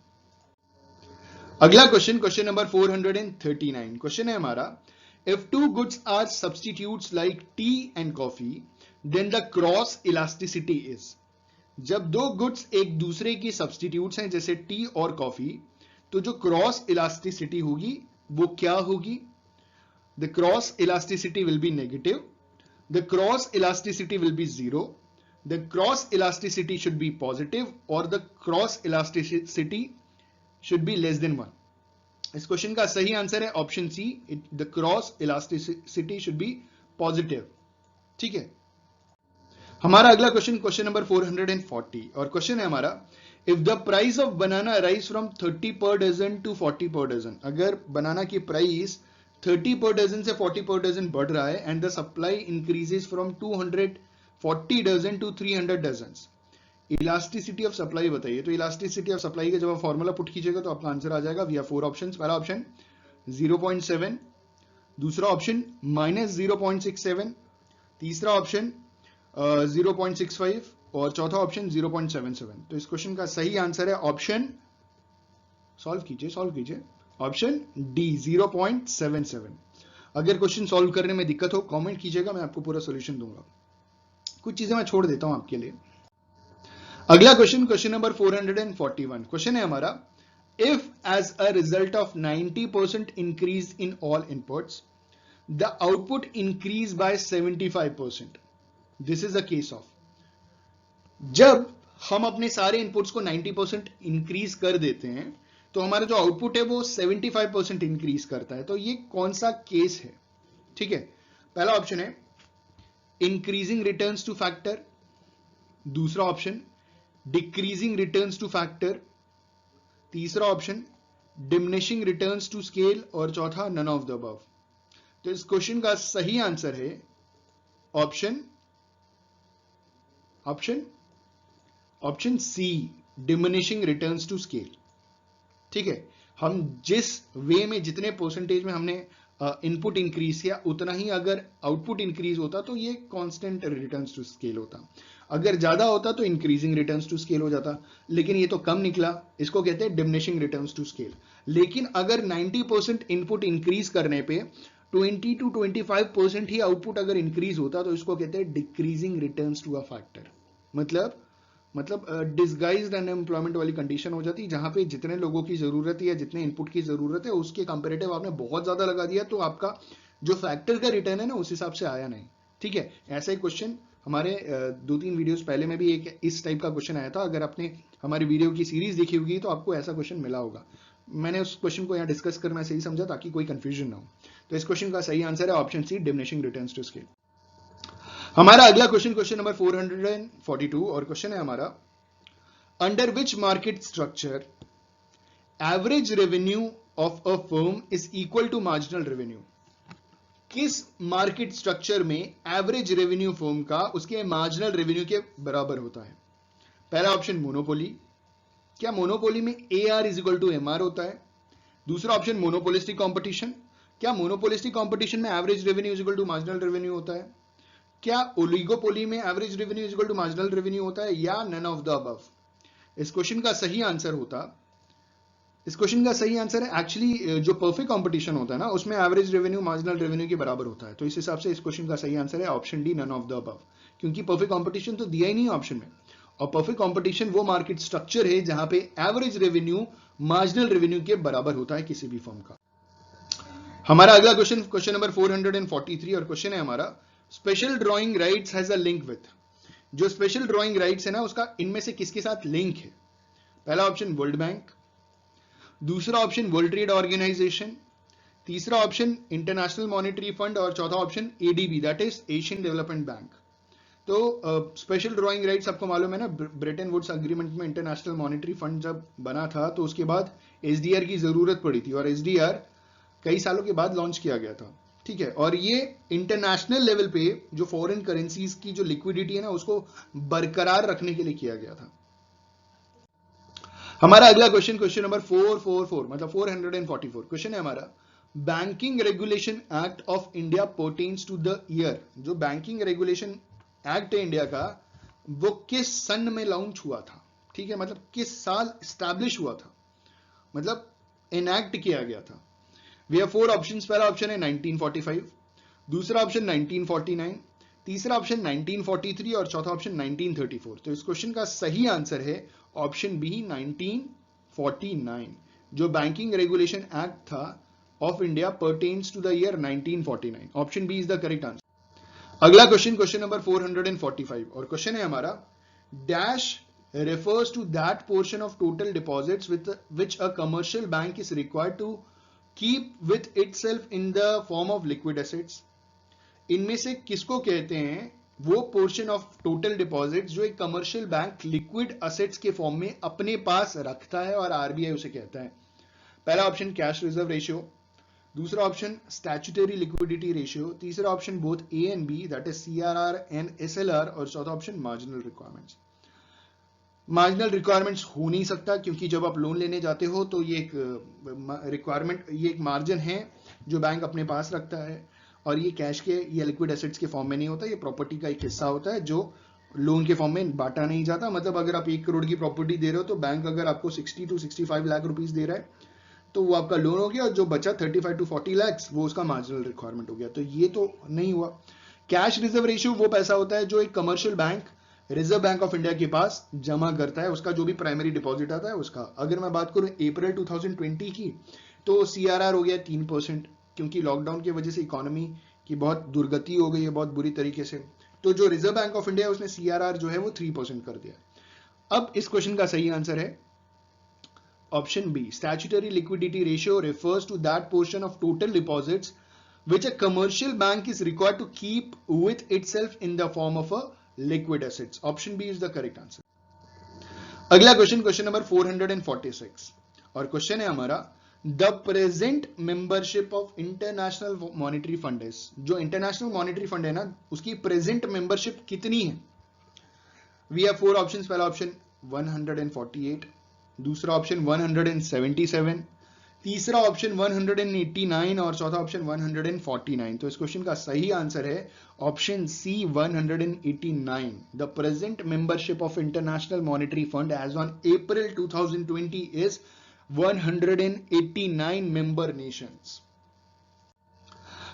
अगला क्वेश्चन, क्वेश्चन नंबर 439, क्वेश्चन है हमारा, if two goods are substitutes like tea and coffee then the cross elasticity is. जब दो गुड्स एक दूसरे की सब्स्टिट्यूट्स हैं जैसे टी और कॉफी, तो जो क्रॉस इलास्टिसिटी होगी वो क्या होगी? The cross elasticity will be negative, the cross elasticity will be zero, the cross elasticity should be positive, और the cross elasticity should be less than 1। इस क्वेश्चन का सही आंसर है option C, the cross elasticity should be positive. ठीक है, हमारा अगला question, question number 440, और क्वेश्चन है हमारा, if the price of banana rise from 30 per dozen to 40 पर डजन, अगर बनाना की प्राइस 30 पर डजन से 40 पर डजन बढ़ रहा है, and the supply increases from 240 dozen to 300 dozen, elasticity of supply बताइए। तो इलास्टिसिटी ऑफ सप्लाई का जब आप फॉर्मूला पुट कीजिएगा तो आपका आंसर आ जाएगा। We have four options. पहला ऑप्शन 0.7, दूसरा ऑप्शन -0.67, तीसरा ऑप्शन 0.65, और चौथा ऑप्शन 0.77। तो इस क्वेश्चन का सही आंसर है ऑप्शन, सॉल्व कीजिए, ऑप्शन डी, 0.77। अगर क्वेश्चन सॉल्व करने में दिक्कत हो कमेंट कीजिएगा, मैं आपको पूरा सॉल्यूशन दूंगा। कुछ चीजें मैं छोड़ देता हूं आपके लिए। अगला क्वेश्चन, क्वेश्चन नंबर 441, क्वेश्चन है हमारा, if as a result of 90% increase in all inputs the output increase by 75%, this is a case of. जब हम अपने सारे इनपुट्स को 90% इंक्रीज कर देते हैं तो हमारा जो आउटपुट है वो 75% इंक्रीज करता है। तो ये कौन सा केस है? ठीक है, पहला ऑप्शन है इंक्रीजिंग रिटर्न्स टू फैक्टर, दूसरा option decreasing returns to factor, तीसरा option diminishing returns to scale, और चौथा नन ऑफ द अबव। तो इस क्वेश्चन का सही आंसर है option option C, diminishing returns to scale. ठीक है, हम जिस वे में जितने परसेंटेज में हमने इनपुट इंक्रीज किया उतना ही अगर आउटपुट इंक्रीज होता तो ये कांस्टेंट रिटर्न्स टू स्केल होता। अगर ज्यादा होता तो इंक्रीजिंग रिटर्न्स टू स्केल हो जाता, लेकिन ये तो कम निकला, इसको कहते हैं डिमिनिशिंग रिटर्न्स टू स्केल। लेकिन अगर 90% इनपुट इंक्रीज करने पे 20 to 25% ही आउटपुट अगर इंक्रीज होता तो इसको कहते हैं decreasing returns to a factor. मतलब डिसगाइज्ड अनएम्प्लॉयमेंट वाली कंडीशन हो जाती है, जहां पे जितने लोगों की जरूरत है या जितने इनपुट की जरूरत है उसके कंपेरेटिव आपने बहुत ज्यादा लगा दिया तो आपका जो फैक्टर का रिटर्न है ना उस हिसाब से आया नहीं। ठीक है, ऐसा ही क्वेश्चन हमारे 2-3 वीडियोस पहले में भी एक इस टाइप का क्वेश्चन आया था। अगर आपने हमारी वीडियो की सीरीज देखी होगी तो आपको ऐसा क्वेश्चन मिला होगा। मैंने उस क्वेश्चन को यहाँ डिस्कस करना सही समझा ताकि कोई कंफ्यूजन ना हो। तो इस क्वेश्चन का सही आंसर है option C, diminishing returns to scale. हमारा अगला क्वेश्चन, क्वेश्चन नंबर 442, और क्वेश्चन है हमारा, under which market structure average revenue of a firm is equal to marginal revenue. किस मार्केट स्ट्रक्चर में एवरेज रेवेन्यू फर्म का उसके मार्जिनल रेवेन्यू के बराबर होता है? पहला ऑप्शन मोनोपोली, क्या मोनोपोली में A R is equal to M R होता है? दूसरा ऑप्शन मोनोपोलिस्टिक कॉम्पिटिशन, क्या मोनोपोलिस्टिक कॉम्पिटिशन में average revenue is equal to marginal revenue होता है? क्या ओलिगोपोली में average revenue is equal to marginal revenue होता है, या नन ऑफ द अबव? इस क्वेश्चन का सही आंसर होता इस क्वेश्चन का सही आंसर है एक्चुअली जो परफेक्ट कंपटीशन होता है ना उसमें एवरेज रेवेन्यू मार्जिनल रेवेन्यू के बराबर होता है, तो इस हिसाब से इस क्वेश्चन का सही आंसर है option D, none of the above, क्योंकि परफेक्ट कंपटीशन तो दिया ही नहीं ऑप्शन में। और परफेक्ट कंपटीशन वो मार्केट स्ट्रक्चर है जहां पे एवरेज रेवेन्यू मार्जिनल रेवेन्यू के बराबर होता है किसी भी फर्म का। हमारा अगला क्वेश्चन, क्वेश्चन नंबर 443, और क्वेश्चन है हमारा special drawing rights has a link with. जो स्पेशल ड्राइंग राइट्स है ना उसका इनमें से किसके साथ लिंक है? पहला ऑप्शन वर्ल्ड बैंक, दूसरा ऑप्शन वर्ल्ड ट्रेड ऑर्गेनाइजेशन, तीसरा ऑप्शन इंटरनेशनल मॉनेटरी फंड, और चौथा option ADB that is Asian development bank. तो स्पेशल ड्राइंग राइट्स आपको मालूम है ना, ब्रेटन वुड्स अग्रीमेंट में इंटरनेशनल मॉनेटरी फंड जब बना था तो उसके बाद एसडीआर की जरूरत पड़ी थी, और एसडीआर कई सालों के बाद लॉन्च किया गया था, ठीक है। और ये इंटरनेशनल लेवल पे जो फॉरेन करेंसीज की जो लिक्विडिटी है ना उसको बरकरार रखने के लिए किया गया था। हमारा अगला क्वेश्चन, क्वेश्चन नंबर 444 मतलब 444 क्वेश्चन है हमारा, banking regulation act of India pertains to the year. जो बैंकिंग रेगुलेशन एक्ट है इंडिया का वो किस सन में लॉन्च हुआ था, ठीक है, मतलब किस साल स्टैब्लिश हुआ था, मतलब इनैक्ट किया गया था। We have four options. पहला ऑप्शन है 1945, दूसरा ऑप्शन 1949, तीसरा ऑप्शन 1943 और चौथा ऑप्शन 1934। तो इस क्वेश्चन का सही आंसर है ऑप्शन बी 1949। जो बैंकिंग रेगुलेशन एक्ट था of India pertains to the year 1949। Option B is the correct answer. अगला क्वेश्चन, क्वेश्चन नंबर 445, और क्वेश्चन है हमारा dash refers to that portion of total deposits with which a commercial bank is required to keep with itself in the form of liquid assets। इनमें से किसको कहते हैं वो पोर्शन ऑफ टोटल डिपॉजिट्स जो एक कमर्शियल बैंक लिक्विड असेट्स के form में अपने पास रखता है और आरबीआई उसे कहता है? पहला ऑप्शन कैश रिजर्व रेशियो, दूसरा ऑप्शन स्टैट्यूटरी लिक्विडिटी रेशियो, तीसरा option both A and B that is CRR and SLR, और चौथा option marginal requirements. Marginal requirements हो नहीं सकता क्योंकि जब आप लोन लेने जाते हो तो ये एक रिक्वायरमेंट, ये एक मार्जिन है जो बैंक अपने पास रखता है, और ये कैश के या लिक्विड एसेट्स के फॉर्म में नहीं होता, ये प्रॉपर्टी का एक हिस्सा होता है जो लोन के फॉर्म में बांटा नहीं जाता। मतलब अगर आप 1 करोड़ की प्रॉपर्टी दे रहे हो तो बैंक अगर आपको 60 to 65 लाख रुपीस दे रहा है तो वो आपका लोन हो गया, और जो बचा 35 to 40 लाख वो उसका मार्जिनल रिक्वायरमेंट हो गया। तो ये तो नहीं हुआ। कैश रिजर्व रेशियो वो पैसा होता है जो एक commercial bank reserve Bank of India के पास जमा करता है, उसका जो भी प्राइमरी डिपॉजिट आता है उसका। अगर मैं बात करूं अप्रैल 2020 की तो सीआरआर हो गया 3%, क्योंकि लॉकडाउन की वजह से इकोनॉमी की बहुत दुर्गति हो गई है बहुत बुरी तरीके से। तो जो रिजर्व बैंक ऑफ इंडिया उसने सीआरआर जो है वो 3% कर दिया। अब इस क्वेश्चन का सही आंसर है option B, statutory liquidity ratio refers to that portion of total deposits which a commercial bank is required to keep with itself in the form of a liquid assets। Option B is the correct answer. अगला question, question number 446, और question है हमारा the present membership of International Monetary Fund is. जो International Monetary Fund है ना उसकी present membership कितनी है? We have four options. पहला ऑप्शन 148, दूसरा ऑप्शन 177, तीसरा ऑप्शन 189 और चौथा ऑप्शन 149। तो इस क्वेश्चन का सही आंसर है option C 189। The present membership of International Monetary Fund as on April 2020 is 189 member nations.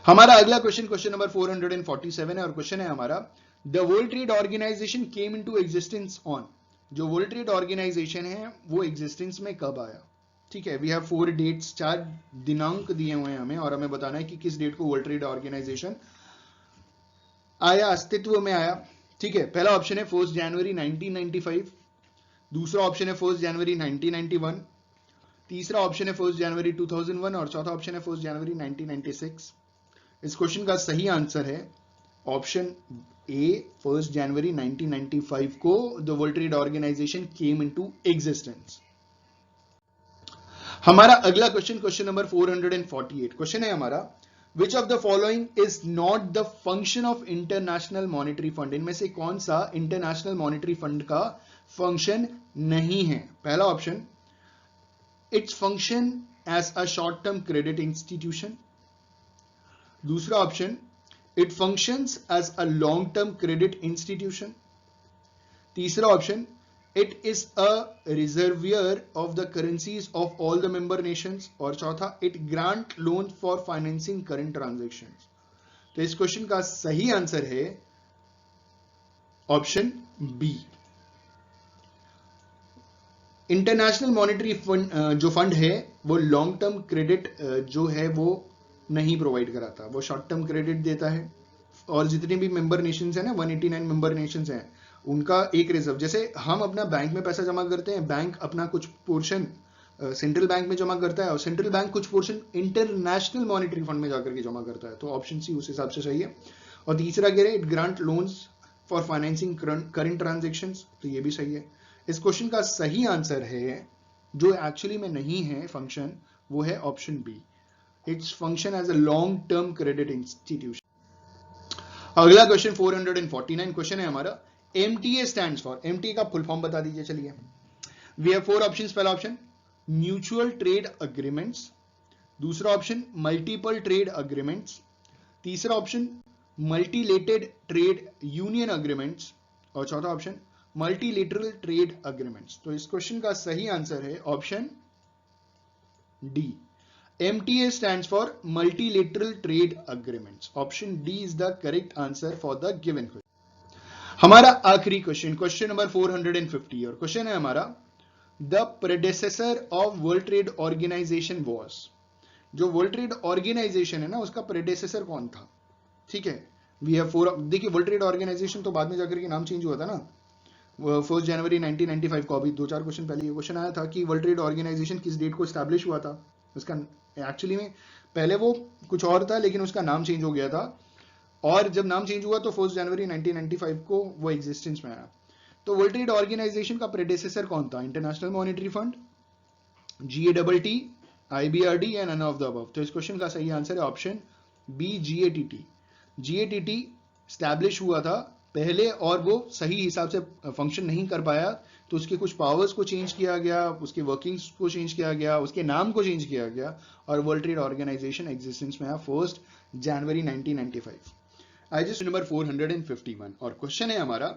हमारा अगला क्वेश्चन, क्वेश्चन नंबर 447 है, और क्वेश्चन है हमारा the World Trade organisation came into existence on. जो वर्ल्ड ट्रेड ऑर्गेनाइजेशन है वो एग्जिस्टेंस में कब आया? ठीक है, वी हैव 4 डेट्स, 4 दिनांक दिए हुए हैं हमें, और हमें बताना है कि किस डेट को वर्ल्ड ट्रेड ऑर्गेनाइजेशन आया, अस्तित्व में आया। ठीक है, पहला ऑप्शन है 1 जनवरी 1995, दूसरा ऑप्शन है 1 जनवरी 1991, तीसरा ऑप्शन है 1 जनवरी 2001 और चौथा ऑप्शन है 1 जनवरी 1996। इस क्वेश्चन का सही आंसर है ऑप्शन ए 1 जनवरी 1995 को the World Trade organisation came into existence. हमारा अगला क्वेश्चन, क्वेश्चन नंबर 448, क्वेश्चन है हमारा which of the following is not the function of International Monetary Fund. इनमें से कौन सा इंटरनेशनल मॉनेटरी फंड का फंक्शन नहीं है? पहला option its function as a short term credit institution, दूसरा option it functions as a long term credit institution, तीसरा option it is a reservoir of the currencies of all the member nations, और चौथा it grant loan for financing current transactions. तो इस question का सही answer है option B. International Monetary Fund जो fund है वो लॉन्ग टर्म क्रेडिट जो है वो नहीं प्रोवाइड कराता, वो शॉर्ट टर्म क्रेडिट देता है। और जितने भी मेंबर नेशंस हैं ना, 189 मेंबर नेशंस हैं, उनका एक रिजर्व, जैसे हम अपना बैंक में पैसा जमा करते हैं, बैंक अपना कुछ पोर्शन सेंट्रल बैंक में जमा करता है और सेंट्रल बैंक कुछ पोर्शन इंटरनेशनल मॉनेटरी फंड में जाकर के जमा करता है। तो ऑप्शन सी उस हिसाब से सही है। और तीसरा कह रहे हैं it grant loans for financing current transactions, तो ये भी सही है। इस क्वेश्चन का सही आंसर है, जो एक्चुअली में नहीं है फंक्शन, वो है option B. It's function as a long term credit institution. अगला क्वेश्चन 449 क्वेश्चन है हमारा, एमटीए स्टैंड्स फॉर, एमटीए का फुल फॉर्म बता दीजिए। चलिए, वी हैव 4 ऑप्शंस। पहला ऑप्शन म्यूचुअल ट्रेड अग्रीमेंट्स, दूसरा ऑप्शन मल्टीपल ट्रेड अग्रीमेंट्स, तीसरा option multilateral trade union agreements, और चौथा ऑप्शन मल्टीलेटरल ट्रेड अग्रीमेंट्स। तो इस क्वेश्चन का सही आंसर है option D. MTA stands for multilateral trade agreements. Option D is the correct answer for the given question. हमारा आखिरी क्वेश्चन, क्वेश्चन नंबर 450, और क्वेश्चन है हमारा the predecessor of World Trade Organization was. जो World Trade Organization है ना, उसका प्रेडेसेसर कौन था? ठीक है, वी हैव 4। देखिए, वर्ल्ड ट्रेड ऑर्गेनाइजेशन तो बाद में जाकर के नाम चेंज हुआ था ना, 1 जनवरी 1995 को। अभी 2-4 क्वेश्चन पहले ये क्वेश्चन आया था कि वर्ल्ड ट्रेड ऑर्गेनाइजेशन किस डेट को स्टैब्लिश हुआ था। उसका एक्चुअली में पहले वो कुछ और था, लेकिन उसका नाम चेंज हो गया था, और जब नाम चेंज हुआ तो 1 जनवरी 1995 को वो एग्जिस्टेंस में आया। तो वर्ल्ड ट्रेड ऑर्गेनाइजेशन का प्रेडेसेसर कौन था? International Monetary Fund, GATT, IBRD या नन ऑफ द अबव। तो इस क्वेश्चन का सही आंसर है option B, GATT। GATT establish हुआ था पहले, और वो सही हिसाब से फंक्शन नहीं कर पाया, तो उसके कुछ पावर्स को चेंज किया गया, उसके वर्किंग्स को चेंज किया गया, उसके नाम को चेंज किया गया, और वर्ल्ड ट्रेड ऑर्गेनाइजेशन एग्जिस्टेंस में आया 1 जनवरी 1995। आई जस्ट नंबर 451, और क्वेश्चन है हमारा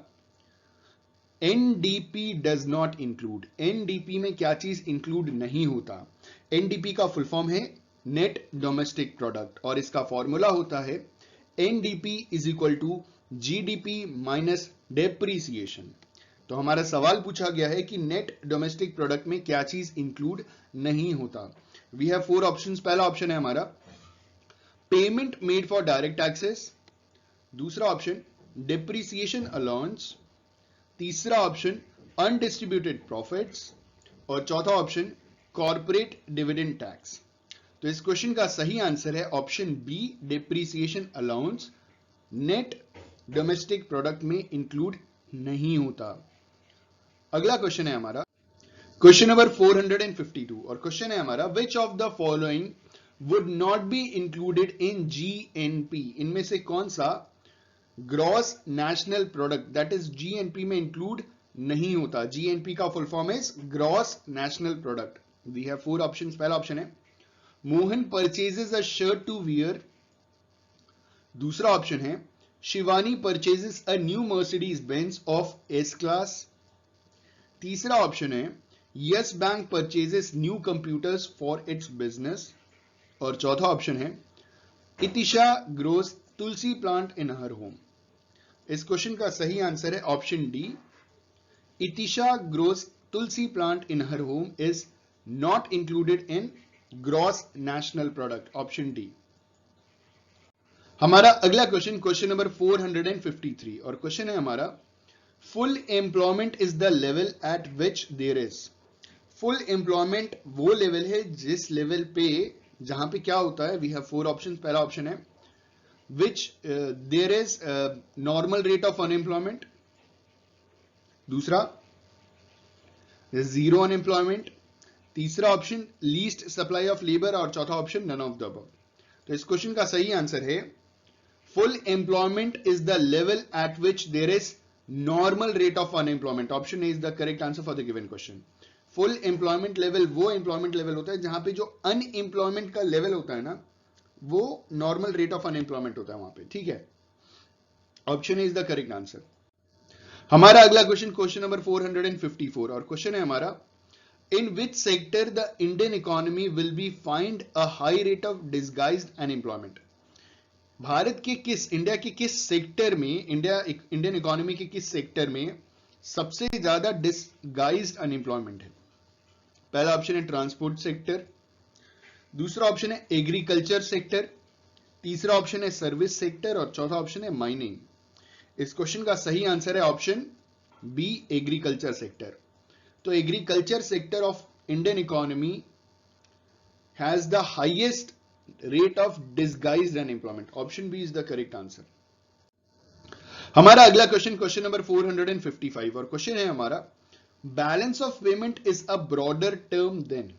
NDP does not include. NDP में क्या चीज इंक्लूड नहीं होता? NDP का फुल फॉर्म है नेट डोमेस्टिक प्रोडक्ट, और इसका फॉर्मूला होता है NDP is equal to GDP minus depreciation. तो हमारा सवाल पूछा गया है कि नेट डोमेस्टिक प्रोडक्ट में क्या चीज इंक्लूड नहीं होता। We have 4 options. पहला ऑप्शन है हमारा payment made for direct taxes, दूसरा ऑप्शन डेप्रीसिएशन अलाउंस, तीसरा ऑप्शन अनडिस्ट्रीब्यूटेड प्रॉफिट्स, और चौथा ऑप्शन कॉर्पोरेट डिविडेंड टैक्स। तो इस क्वेश्चन का सही आंसर है option B, depreciation allowance net domestic product में इंक्लूड नहीं होता। अगला क्वेश्चन है हमारा क्वेश्चन नंबर 452, और क्वेश्चन है हमारा which of the following would not be included in GNP। इनमें से कौन सा gross national product, that is GNP में इंक्लूड नहीं होता? GNP का full form is gross national product. We have 4 options. पहला ऑप्शन है Mohan purchases a shirt to wear, दूसरा ऑप्शन है Shivani purchases a new Mercedes Benz of S class, तीसरा option है Yes Bank purchases new computers for its business, और चौथा option है Itisha grows tulsi plant in her home. इस क्वेश्चन का सही आंसर है option D, Itisha grows tulsi plant in her home is not included in gross national product, option D. हमारा अगला question, question number 453, और क्वेश्चन है हमारा full employment is the level at which there is. Full employment वो level है जिस level पे, जहां पे क्या होता है, वी हैव 4 ऑप्शन। पहला ऑप्शन है which there is normal rate of unemployment, दूसरा जीरो अनएम्प्लॉयमेंट, तीसरा option least supply of labour, और चौथा option none of the above. तो इस क्वेश्चन का सही आंसर है full employment is the level at which there is normal rate of unemployment. Option A is the correct answer for the given question. Full employment level वो employment level होता है जहां पे जो अनएम्प्लॉयमेंट का लेवल होता है ना, वो नॉर्मल रेट ऑफ अनएम्प्लॉयमेंट होता है वहां पे। ठीक है, option A is the correct answer. हमारा अगला क्वेश्चन, क्वेश्चन नंबर 454, और क्वेश्चन है हमारा, in which sector the Indian economy will be find a high rate of disguised unemployment. Bharat के किस, इंडिया के किस सेक्टर में, इंडियन इकोनॉमी के किस सेक्टर में सबसे ज्यादा डिसगाइज्ड अनएम्प्लॉयमेंट है? पहला ऑप्शन है ट्रांसपोर्ट सेक्टर, दूसरा ऑप्शन है एग्रीकल्चर सेक्टर, तीसरा ऑप्शन है सर्विस सेक्टर और चौथा ऑप्शन है माइनिंग। इस क्वेश्चन का सही आंसर है ऑप्शन बी, एग्रीकल्चर सेक्टर। तो agriculture sector of Indian economy has the highest rate of disguised unemployment. Option B is the correct answer. हमारा अगला क्वेश्चन, क्वेश्चन नंबर 455, और क्वेश्चन है हमारा, balance of payment is a broader term than.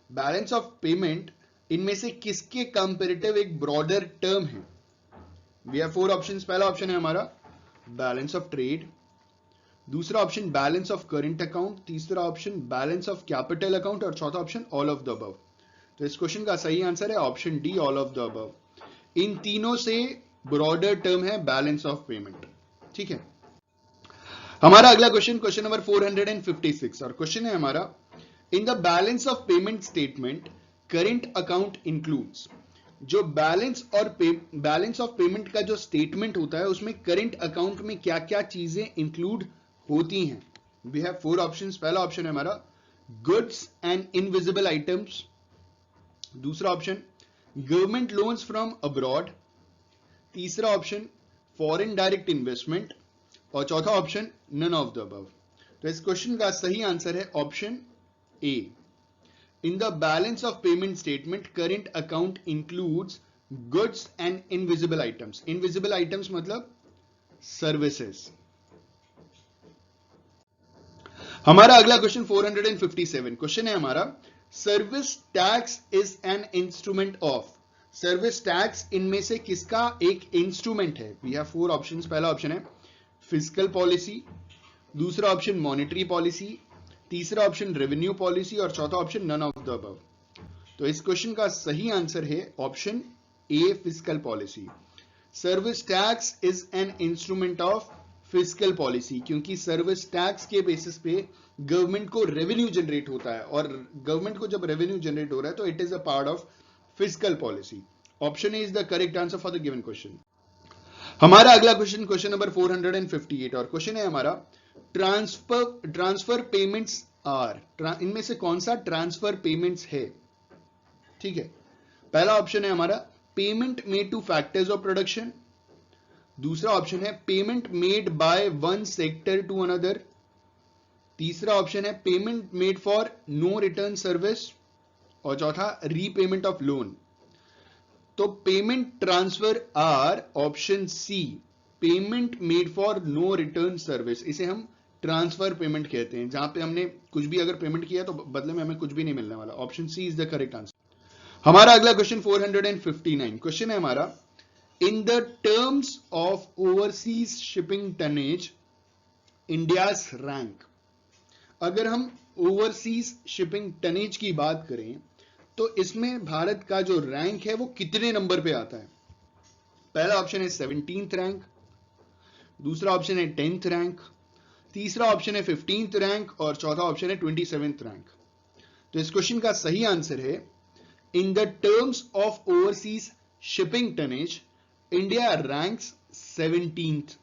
Balance of payment इनमें से किसके comparative एक broader term है? We have 4 options. पहला ऑप्शन है हमारा बैलेंस ऑफ ट्रेड, दूसरा option balance of current account, तीसरा option balance of capital account और चौथा option all of the above. तो इस क्वेश्चन का सही आंसर है option D, all of the above. इन तीनों से ब्रॉडर टर्म है बैलेंस ऑफ पेमेंट। ठीक है। हमारा अगला क्वेश्चन, क्वेश्चन नंबर 456, और क्वेश्चन है हमारा, in the balance of payment statement current account includes. जो बैलेंस ऑफ पेमेंट का जो स्टेटमेंट होता है उसमें करंट अकाउंट में क्या क्या चीजें इंक्लूड होती हैं? We have 4 options. पहला ऑप्शन है हमारा गुड्स एंड इनविजिबल आइटम्स, दूसरा option government loans from abroad, तीसरा ऑप्शन फॉरेन डायरेक्ट इन्वेस्टमेंट और चौथा option none of the above. तो इस क्वेश्चन का सही आंसर है option A. In the balance of payment statement, current account includes goods and invisible items. Invisible items मतलब services. हमारा अगला क्वेश्चन 457, क्वेश्चन है हमारा, service tax is an instrument of. Service tax इनमें से किसका एक इंस्ट्रूमेंट है? We have 4 options. पहला ऑप्शन है फिस्कल पॉलिसी, दूसरा ऑप्शन मॉनेटरी पॉलिसी, तीसरा ऑप्शन रेवेन्यू पॉलिसी और चौथा option none of the above. तो इस क्वेश्चन का सही आंसर है option A, fiscal policy. Service tax is an instrument of fiscal policy, क्योंकि सर्विस टैक्स के बेसिस पे गवर्नमेंट को रेवेन्यू जनरेट होता है, और गवर्नमेंट को जब रेवेन्यू जनरेट हो रहा है तो it is a part of fiscal policy. Option A is the correct answer for the given question. हमारा अगला क्वेश्चन, क्वेश्चन नंबर 458, और क्वेश्चन है हमारा, ट्रांसफर पेमेंट्स आर। इनमें से कौन सा ट्रांसफर पेमेंट्स है? ठीक है। पहला ऑप्शन है हमारा payment made to factors of production, दूसरा ऑप्शन है payment made by one sector to another, तीसरा ऑप्शन है payment made for no return service और चौथा रीपेमेंट ऑफ लोन। तो payment transfer are option C, payment made for no return service. इसे हम transfer payment कहते हैं, जहां पे हमने कुछ भी अगर पेमेंट किया तो बदले में हमें कुछ भी नहीं मिलने वाला। Option C is the correct answer. हमारा अगला क्वेश्चन 459, क्वेश्चन है हमारा, in the terms of overseas shipping tonnage India's rank. अगर हम ओवरसीज शिपिंग टनेज की बात करें तो इसमें भारत का जो रैंक है वो कितने नंबर पे आता है? पहला ऑप्शन है 17th रैंक, दूसरा ऑप्शन है 10th रैंक, तीसरा ऑप्शन है 15th रैंक और चौथा ऑप्शन है 27th रैंक। तो इस क्वेश्चन का सही आंसर है, इन the terms of overseas shipping tonnage India ranks 17th।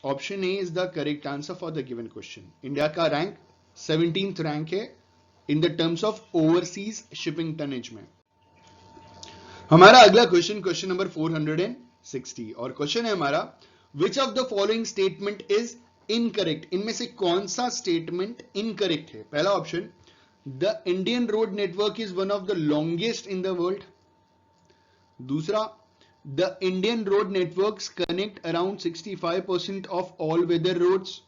Option A is the correct answer for the given question. India का रैंक 17th रैंक है इन the terms of overseas shipping tonnage में। हमारा अगला question, question number 460, और question है हमारा, which of the following statement is incorrect. इनमें से कौन सा स्टेटमेंट इनकरेक्ट है? पहला option, the Indian road network is one of the longest in the world, दूसरा, the Indian road networks connect around 65% of all weather roads,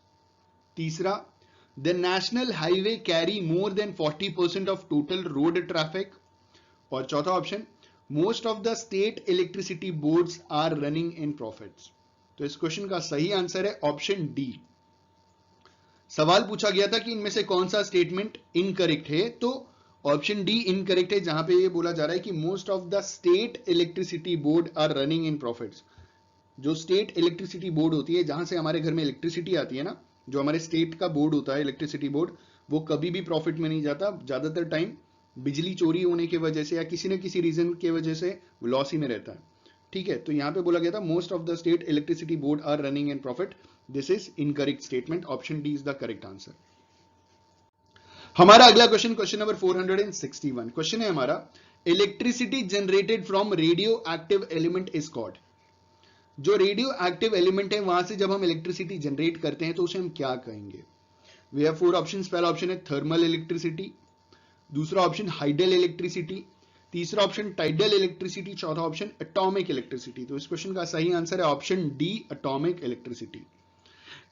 तीसरा, the national highway carry more than 40% of total road traffic और चौथा option, most of the state electricity boards are running in profits। तो इस question का सही answer है option D. सवाल पूछा गया था कि इनमें से कौन सा स्टेटमेंट इनकरेक्ट है, तो ऑप्शन डी इनकरेक्ट है, जहां पे ये बोला जा रहा है कि most of the state electricity board are running in profits. जो स्टेट इलेक्ट्रिसिटी बोर्ड होती है, जहां से हमारे घर में इलेक्ट्रिसिटी आती है ना, जो हमारे स्टेट का बोर्ड होता है इलेक्ट्रिसिटी बोर्ड, वो कभी भी प्रॉफिट में नहीं जाता। ज्यादातर टाइम बिजली चोरी होने की वजह से या किसी न किसी रीजन की वजह से लॉस ही में रहता है। ठीक है, तो यहां पे बोला गया था most of the state electricity board are running in profit. This is incorrect statement, option D is the correct answer. हमारा अगला क्वेश्चन, क्वेश्चन नंबर 461, क्वेश्चन है हमारा, electricity generated from radio active element is called. जो radio active element है वहां से जब हम इलेक्ट्रिसिटी जनरेट करते हैं तो उसे हम क्या कहेंगे? We have 4 options. पहला ऑप्शन है थर्मल इलेक्ट्रिसिटी, दूसरा ऑप्शन हाइडल इलेक्ट्रिसिटी, तीसरा ऑप्शन टाइडल इलेक्ट्रिसिटी, चौथा ऑप्शन एटॉमिक इलेक्ट्रिसिटी। तो इस क्वेश्चन का सही आंसर है option D, atomic electricity.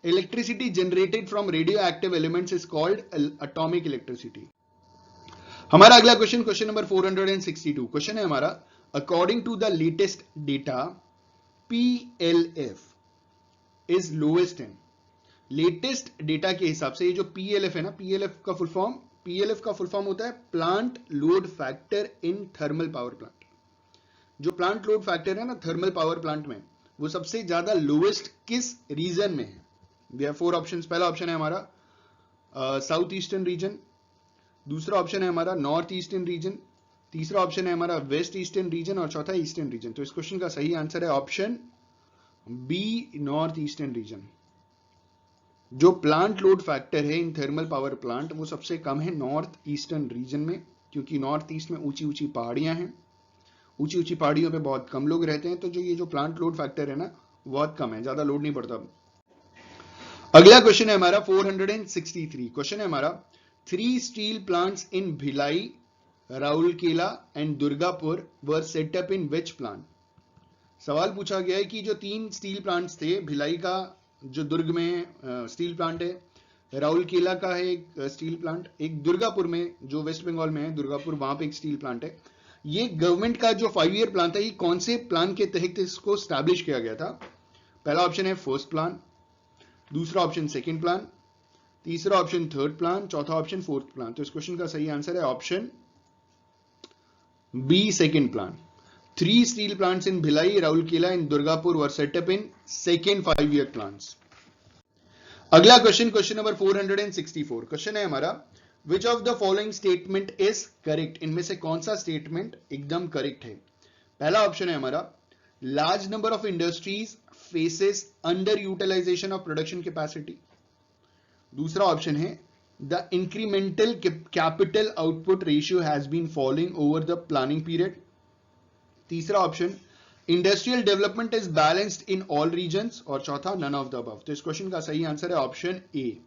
Electricity generated from radio active elements is called atomic electricity. हमारा अगला क्वेश्चन, क्वेश्चन नंबर 462, क्वेश्चन है हमारा, according to the latest data PLF is lowest in. Latest data के हिसाब से ये जो PLF है ना, PLF का फुल फॉर्म होता है plant load factor in thermal power plant. जो प्लांट लोड फैक्टर है ना थर्मल पावर प्लांट में, वो सबसे ज्यादा लोएस्ट किस रीजन में है? We have 4 options. पहला ऑप्शन है हमारा साउथ ईस्टर्न रीजन, दूसरा ऑप्शन है हमारा नॉर्थ ईस्टर्न रीजन, तीसरा ऑप्शन है हमारा वेस्ट ईस्टर्न रीजन और चौथा ईस्टर्न रीजन। तो इस क्वेश्चन का सही आंसर है option B, north eastern region. जो प्लांट लोड फैक्टर है इन थर्मल पावर प्लांट वो सबसे कम है नॉर्थ ईस्टर्न रीजन में, क्योंकि नॉर्थ ईस्ट में ऊंची ऊंची पहाड़ियां हैं, ऊंची ऊंची पहाड़ियों पे बहुत कम लोग रहते हैं, तो जो ये जो प्लांट लोड फैक्टर है ना बहुत कम है, ज्यादा लोड नहीं पड़ता। अगला क्वेश्चन है हमारा 463, क्वेश्चन है हमारा, 3 steel plants in Bhilai, Rourkela and Durgapur were set up in which plant. सवाल पूछा गया है कि जो 3 स्टील प्लांट्स थे, भिलाई का जो दुर्ग में स्टील प्लांट है, राउरकेला का है एक स्टील प्लांट, एक दुर्गापुर में जो वेस्ट बंगाल में है दुर्गापुर, वहां पे एक स्टील प्लांट है। ये गवर्नमेंट का जो 5 ईयर प्लान था, ये कौन से प्लान के तहत इसको स्टैब्लिश किया गया था? पहला ऑप्शन है फर्स्ट प्लान, दूसरा ऑप्शन सेकंड प्लान, तीसरा ऑप्शन थर्ड प्लान, चौथा ऑप्शन फोर्थ प्लान। तो इस क्वेश्चन का सही आंसर है option B, second plan. 3 steel plants in Bhilai, Raulkela and Durgapur were set up in second 5-year plans. अगला question, question number 464, question है हमारा, which of the following statement is correct? इनमें से कौन सा स्टेटमेंट एकदम correct है? पहला ऑप्शन है हमारा, large number of industries faces under utilization of production capacity। दूसरा ऑप्शन है, the incremental capital output ratio has been falling over the planning period। तीसरा option, industrial development is balanced in all regions, और चौथा none of the above. तो इस question का सही answer है ऑप्शन ए।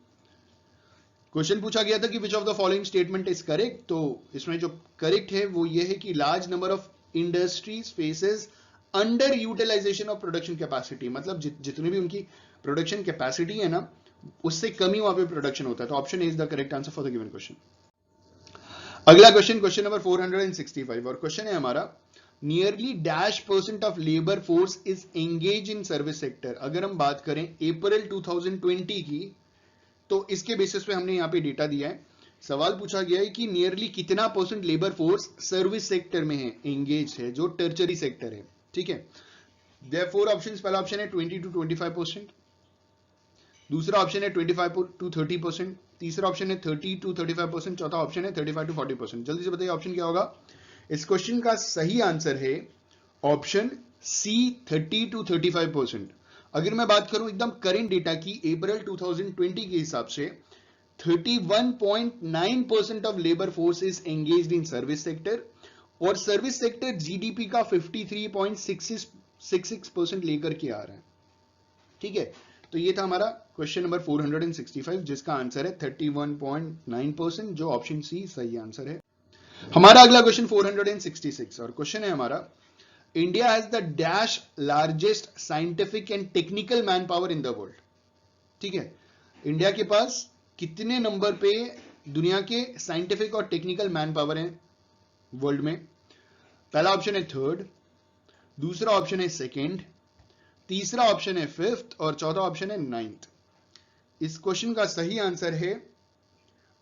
क्वेश्चन पूछा गया था कि which of the following statement is correct, तो इसमें जो करेक्ट है वो ये है कि large number of industries faces under utilization of production capacity, मतलब जितनी भी उनकी प्रोडक्शन कैपेसिटी है ना उससे कमी वहां पे प्रोडक्शन होता है। तो option A is the correct answer for the given question. अगला क्वेश्चन, क्वेश्चन नंबर 465, और क्वेश्चन है हमारा, nearly -% of labour force is engage in service sector. अगर हम बात करें अप्रैल 2020 की, तो इसके बेसिस पे हमने यहां पे डेटा दिया है। सवाल पूछा गया है कि नियरली कितना % लेबर फोर्स सर्विस सेक्टर में है, एंगेज है, जो टर्चरी सेक्टर है। ठीक है, देयर आर 4 ऑप्शंस। पहला ऑप्शन है 20 to 25%, दूसरा ऑप्शन है 25 to 30%, तीसरा ऑप्शन है 30 to 35%, चौथा ऑप्शन है 35 to 40%। जल्दी से बताइए ऑप्शन क्या होगा? इस क्वेश्चन का सही आंसर है ऑप्शन सी, 30 to 35%। अगर मैं बात करूं एकदम करेंट डेटा की, अप्रैल 2020 के हिसाब से 31.9% of labour force is engaged in service sector, और सर्विस सेक्टर जीडीपी का 53.66% लेकर के आ रहा है। ठीक है, तो ये था हमारा क्वेश्चन नंबर 465, जिसका आंसर है 31.9%, जो ऑप्शन सी सही आंसर है। हमारा अगला क्वेश्चन 466, और क्वेश्चन है हमारा, India has the dash largest scientific and technical man power in the world. ठीक है, इंडिया के पास कितने नंबर पे दुनिया के साइंटिफिक और टेक्निकल मैन पावर है वर्ल्ड में? पहला ऑप्शन है थर्ड, दूसरा ऑप्शन है सेकेंड, तीसरा ऑप्शन है फिफ्थ, और चौथा ऑप्शन है नाइन्थ। इस क्वेश्चन का सही आंसर है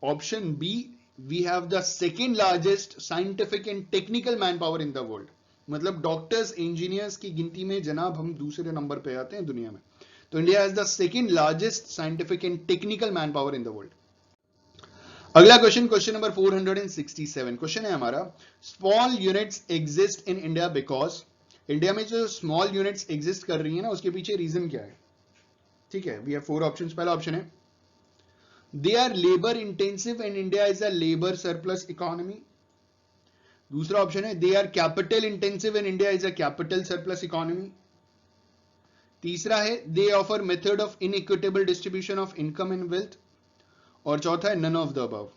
option B, we have the second largest scientific and technical manpower in the world। मतलब डॉक्टर्स इंजीनियर्स की गिनती में जनाब हम दूसरे नंबर पे आते हैं दुनिया में। तो India has the second largest scientific and technical man power in the world. अगला क्वेश्चन, क्वेश्चन नंबर 467, क्वेश्चन है हमारा, small units exist in India because, India में जो स्मॉल यूनिट्स एग्जिस्ट कर रही है ना, उसके पीछे रीजन क्या है? ठीक है, वी हैव 4 ऑप्शंस। पहला ऑप्शन है they are labour intensive and India is a labour surplus economy. दूसरा ऑप्शन है they are capital intensive and India is a capital surplus economy. तीसरा है they offer method of inequitable distribution of income and wealth. और चौथा है none of the above.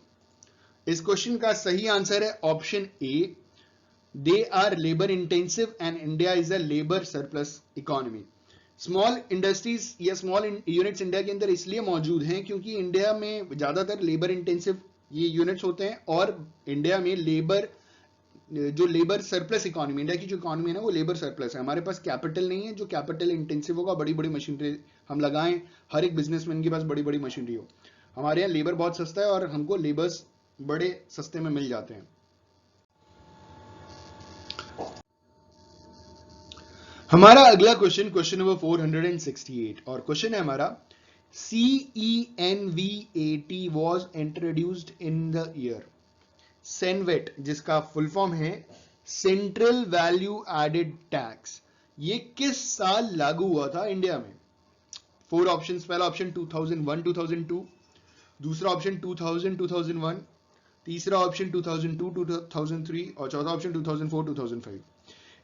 इस question का सही आंसर है option A, they are labour intensive and India is a labour surplus economy. Small industries या small units India के अंदर इसलिए मौजूद हैं क्योंकि इंडिया में ज्यादातर लेबर इंटेंसिव ये यूनिट्स होते हैं, और इंडिया में लेबर सरप्लस इकोनॉमी, इंडिया की जो इकोनॉमी है ना वो लेबर सरप्लस है। हमारे पास कैपिटल नहीं है जो कैपिटल इंटेंसिव होगा, बड़ी बड़ी मशीनरी हम लगाएं, हर एक बिजनेसमैन के पास बड़ी बड़ी मशीनरी हो। हमारे यहाँ लेबर बहुत सस्ता है और हमको लेबर्स बड़े सस्ते में मिल जाते हैं। हमारा अगला क्वेश्चन, क्वेश्चन नंबर 468, और क्वेश्चन है हमारा CENVAT was introduced in the year, CENVAT जिसका फुल फॉर्म है सेंट्रल वैल्यू एडेड टैक्स, ये किस साल लागू हुआ था इंडिया में? 4 ऑप्शंस। पहला ऑप्शन 2001 2002, दूसरा ऑप्शन 2000 2001, तीसरा ऑप्शन 2002 2003 और चौथा ऑप्शन 2004 2005।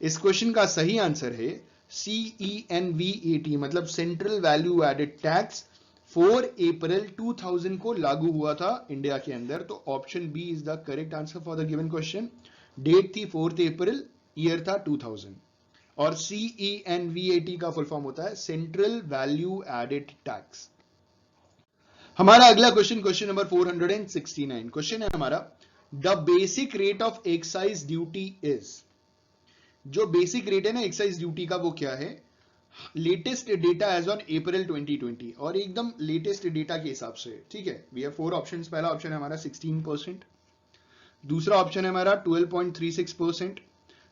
इस क्वेश्चन का सही आंसर है CENVAT, मतलब सेंट्रल वैल्यू एडेड टैक्स 4 अप्रैल 2000 को लागू हुआ था इंडिया के अंदर। तो option B is the correct answer for the given question. Date थी 4 अप्रैल, ईयर था 2000, और CENVAT का फुल फॉर्म होता है सेंट्रल वैल्यू एडेड टैक्स। हमारा अगला क्वेश्चन, क्वेश्चन नंबर 469, क्वेश्चन है हमारा the basic rate of excise duty is, जो बेसिक रेट है ना एक्साइज ड्यूटी का वो क्या है? Latest data as on April 2020, और एकदम लेटेस्ट डेटा के हिसाब से। ठीक है, वी हैव 4 ऑप्शंस। पहला ऑप्शन है हमारा 16%, दूसरा ऑप्शन है हमारा 12.36%,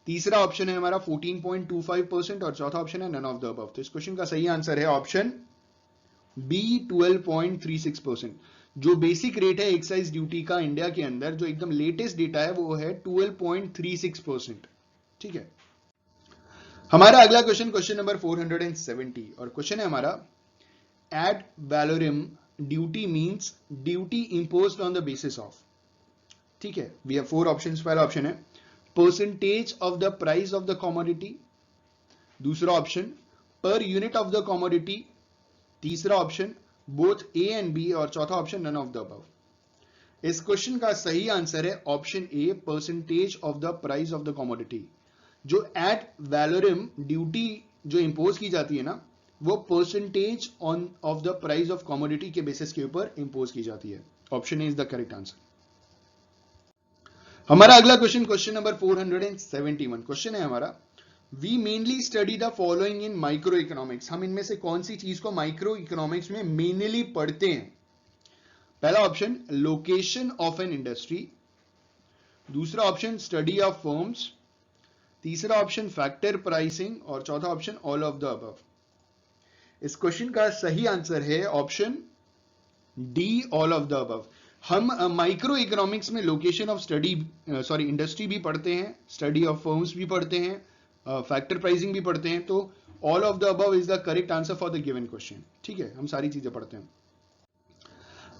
तीसरा ऑप्शन है हमारा 14.25% और चौथा ऑप्शन है नन ऑफ द अबव। तो इस क्वेश्चन का सही आंसर है ऑप्शन बी 12.36%। जो बेसिक रेट है एक्साइज ड्यूटी का इंडिया के अंदर, जो एकदम लेटेस्ट डेटा है वो है 12.36%। ठीक है, हमारा अगला क्वेश्चन, क्वेश्चन नंबर 470, और क्वेश्चन है हमारा ad valorem duty means duty imposed on the basis of. ठीक है, वी हैव 4 ऑप्शंस। पहला ऑप्शन है percentage of the price of the commodity, दूसरा option per unit of the commodity, तीसरा option both A and B और चौथा option none of the above. इस question का सही आंसर है option A, percentage of the price of the commodity. जो ad valorem duty जो इंपोज की जाती है ना, वो percentage on of the price of commodity के बेसिस के ऊपर इंपोज की जाती है। Option A is the correct answer. हमारा अगला क्वेश्चन, क्वेश्चन नंबर 471, क्वेश्चन है हमारा we mainly study the following in micro economics, हम इनमें से कौन सी चीज को माइक्रो इकोनॉमिक्स में मेनली पढ़ते हैं? पहला option location of an industry, दूसरा ऑप्शन स्टडी ऑफ फर्म्स, तीसरा ऑप्शन फैक्टर प्राइसिंग और चौथा option all of the above. इस क्वेश्चन का सही आंसर है option D, all of the above. हम माइक्रो इकोनॉमिक्स में लोकेशन ऑफ स्टडी इंडस्ट्री भी पढ़ते हैं, स्टडी ऑफ फर्म्स भी पढ़ते हैं, फैक्टर प्राइसिंग भी पढ़ते हैं। तो all of the above is the correct answer for the given question. ठीक है, हम सारी चीजें पढ़ते हैं।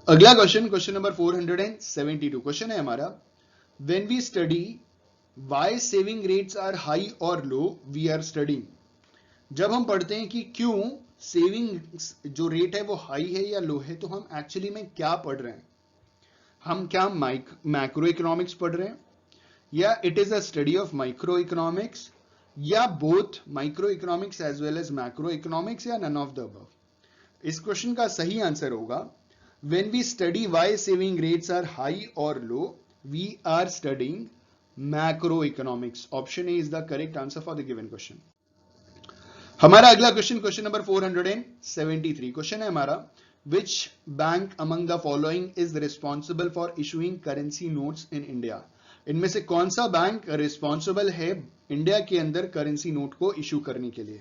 अगला क्वेश्चन, क्वेश्चन नंबर 472, क्वेश्चन है हमारा when we study why saving rates are high और लो वी आर स्टडिंग। जब हम पढ़ते हैं कि क्यों सेविंग जो रेट है वो हाई है या लो है, तो हम एक्चुअली में क्या पढ़ रहे हैं? हम क्या मैक्रो इकोनॉमिक्स पढ़ रहे हैं, या it is a study of micro economics, या both micro economics as well as macro economics, या नन ऑफ द अबव? इस क्वेश्चन का सही आंसर होगा when we study why saving rates are high और low we are studying macro economics. Option A is the correct answer for the given question. हमारा अगला question, question number 473, question है हमारा Which bank among the following is responsible for issuing currency notes in India? इनमें से कौन सा bank responsible है India के अंदर करेंसी नोट को इशू करने के लिए?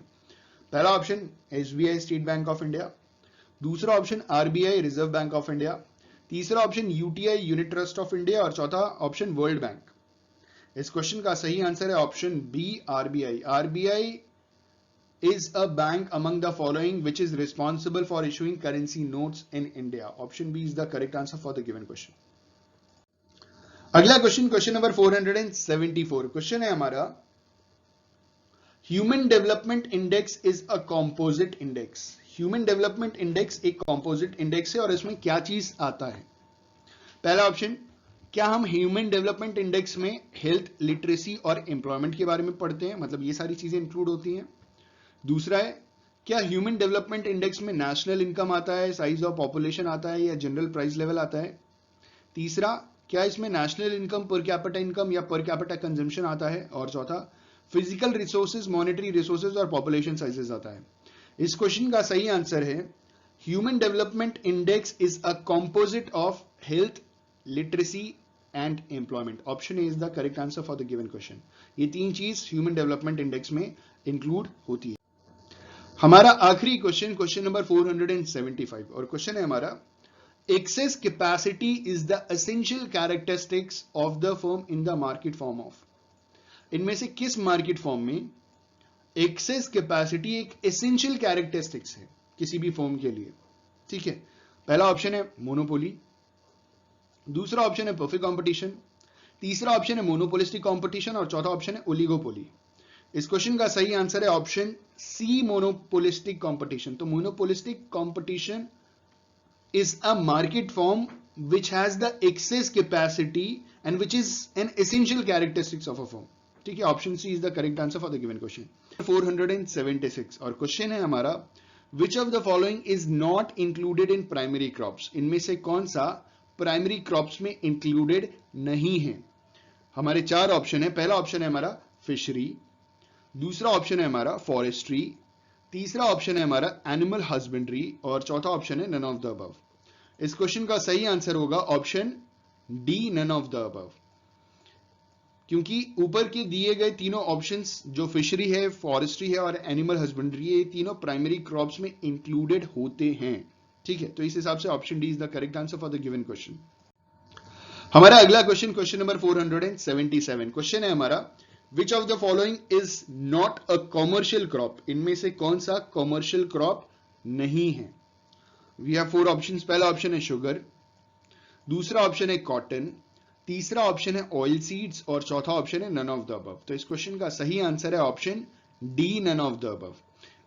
पहला option SBI State Bank of India, दूसरा option RBI Reserve Bank of India, तीसरा option UTI Unit Trust of India और चौथा ऑप्शन वर्ल्ड बैंक। इस क्वेश्चन का सही आंसर है option B RBI. RBI is a bank among the following which is responsible for issuing currency notes in India? Option B is the correct answer for the given question. अगला question number 474 question है हमारा, human development index is a composite index. Human development index एक composite index है और इसमें क्या चीज आता है? पहला ऑप्शन, क्या हम ह्यूमन डेवलपमेंट इंडेक्स में हेल्थ, लिटरेसी और एम्प्लॉयमेंट के बारे में पढ़ते हैं, मतलब ये सारी चीजें इंक्लूड होती हैं। दूसरा है, क्या ह्यूमन डेवलपमेंट इंडेक्स में नेशनल इनकम आता है, साइज ऑफ पॉपुलेशन आता है या जनरल प्राइस लेवल आता है। तीसरा, क्या इसमें national income, per capita income या पर कैपिटा कंजम्पशन आता है। और चौथा, फिजिकल रिसोर्सेज, मॉनेटरी रिसोर्सेज और पॉपुलेशन साइजेस आता है। इस क्वेश्चन का सही आंसर है human development index is a composite of health, literacy and employment. Option A is the correct answer for the given question. ये तीन चीज ह्यूमन डेवलपमेंट इंडेक्स में इंक्लूड होती है। हमारा आखिरी क्वेश्चन नंबर 475 और क्वेश्चन है हमारा, access capacity is the essential characteristics of the firm in the market form of. इनमें से किस मार्केट फॉर्म में एक्सेस कैपेसिटी एक एसेंशियल कैरेक्टरिस्टिक्स है किसी भी फर्म के लिए? ठीक है, पहला ऑप्शन है मोनोपोली, दूसरा ऑप्शन है परफेक्ट कंपटीशन, तीसरा ऑप्शन है मोनोपोलिस्टिक कंपटीशन और चौथा ऑप्शन है ओलिगोपोली। इस क्वेश्चन का सही आंसर है ऑप्शन सी मोनोपोलिस्टिक कंपटीशन। तो monopolistic competition is a market form which has the excess capacity and which is an essential characteristics of a firm. ठीक है, option C is the correct answer for the given question. 476 और question है हमारा, which of the following is not included in primary crops? इनमें से कौन सा primary crops में इंक्लूडेड नहीं है? हमारे चार ऑप्शन है। पहला ऑप्शन है हमारा फिशरी, दूसरा ऑप्शन है हमारा फॉरेस्ट्री, तीसरा ऑप्शन है हमारा एनिमल हस्बेंड्री और चौथा ऑप्शन है नन ऑफ द अबव। इस क्वेश्चन का सही आंसर होगा option D, none of the above, क्योंकि ऊपर के दिए गए तीनों ऑप्शंस जो फिशरी है, फॉरेस्ट्री है और एनिमल हस्बेंड्री है, ये तीनों प्राइमरी क्रॉप्स में इंक्लूडेड होते हैं। ठीक है, तो इस हिसाब से option D is the correct answer for the given question. हमारा अगला क्वेश्चन नंबर 477 क्वेश्चन है हमारा, which of the following is not a commercial crop? इनमें से कौन सा कॉमर्शियल क्रॉप नहीं है? We have four options. पहला ऑप्शन है शुगर, दूसरा ऑप्शन है कॉटन, तीसरा ऑप्शन है ऑयल सीड्स और चौथा ऑप्शन है नन ऑफ द अबव। तो इस क्वेश्चन का सही आंसर है option D, none of the above.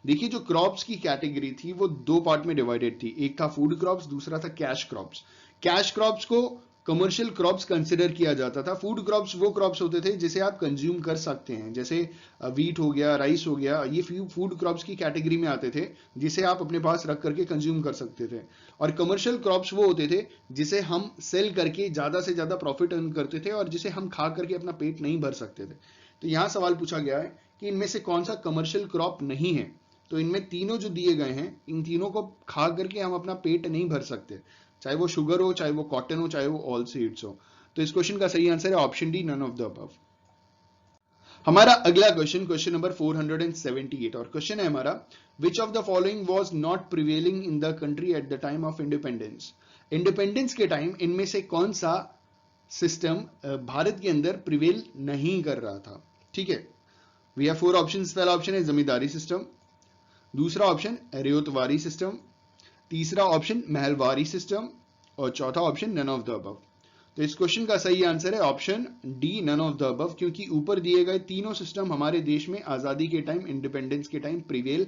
देखिए, जो क्रॉप्स की कैटेगरी थी वो दो पार्ट में डिवाइडेड थी, एक था फूड क्रॉप्स, दूसरा था कैश क्रॉप्स। कैश क्रॉप्स को कमर्शियल क्रॉप्स कंसिडर किया जाता था। फूड क्रॉप्स वो क्रॉप्स होते थे जिसे आप कंज्यूम कर सकते हैं, जैसे वीट हो गया, राइस हो गया, ये फूड क्रॉप्स की कैटेगरी में आते थे जिसे आप अपने पास रख करके कंज्यूम कर सकते थे। और कमर्शियल क्रॉप्स वो होते थे जिसे हम सेल करके ज्यादा से ज्यादा प्रॉफिट अर्न करते थे और जिसे हम खा करके अपना पेट नहीं भर सकते थे। तो यहां सवाल पूछा गया है कि इनमें से कौन सा कमर्शियल क्रॉप नहीं है। तो इनमें तीनों जो दिए गए हैं, इन तीनों को खा करके हम अपना पेट नहीं भर सकते, चाहे वो शुगर हो, चाहे वो कॉटन हो, चाहे वो ऑल सीड्स हो। तो इस क्वेश्चन का सही आंसर है option D, none of the above. हमारा अगला क्वेश्चन नंबर 478 और क्वेश्चन है हमारा, which of the following was not prevailing in the country at the time of independence? Independence के टाइम इनमें से कौन सा सिस्टम भारत के अंदर प्रिवेल नहीं कर रहा था? ठीक है, वी हैव फोर ऑप्शंस। पहला ऑप्शन है जमींदारी सिस्टम, दूसरा ऑप्शन रेतवारी सिस्टम, तीसरा ऑप्शन महलवारी सिस्टम और चौथा option none of the above. तो इस क्वेश्चन का सही आंसर है option D, none of the above, क्योंकि ऊपर दिए गए तीनों सिस्टम हमारे देश में आजादी के टाइम, इंडिपेंडेंस के टाइम प्रिवेल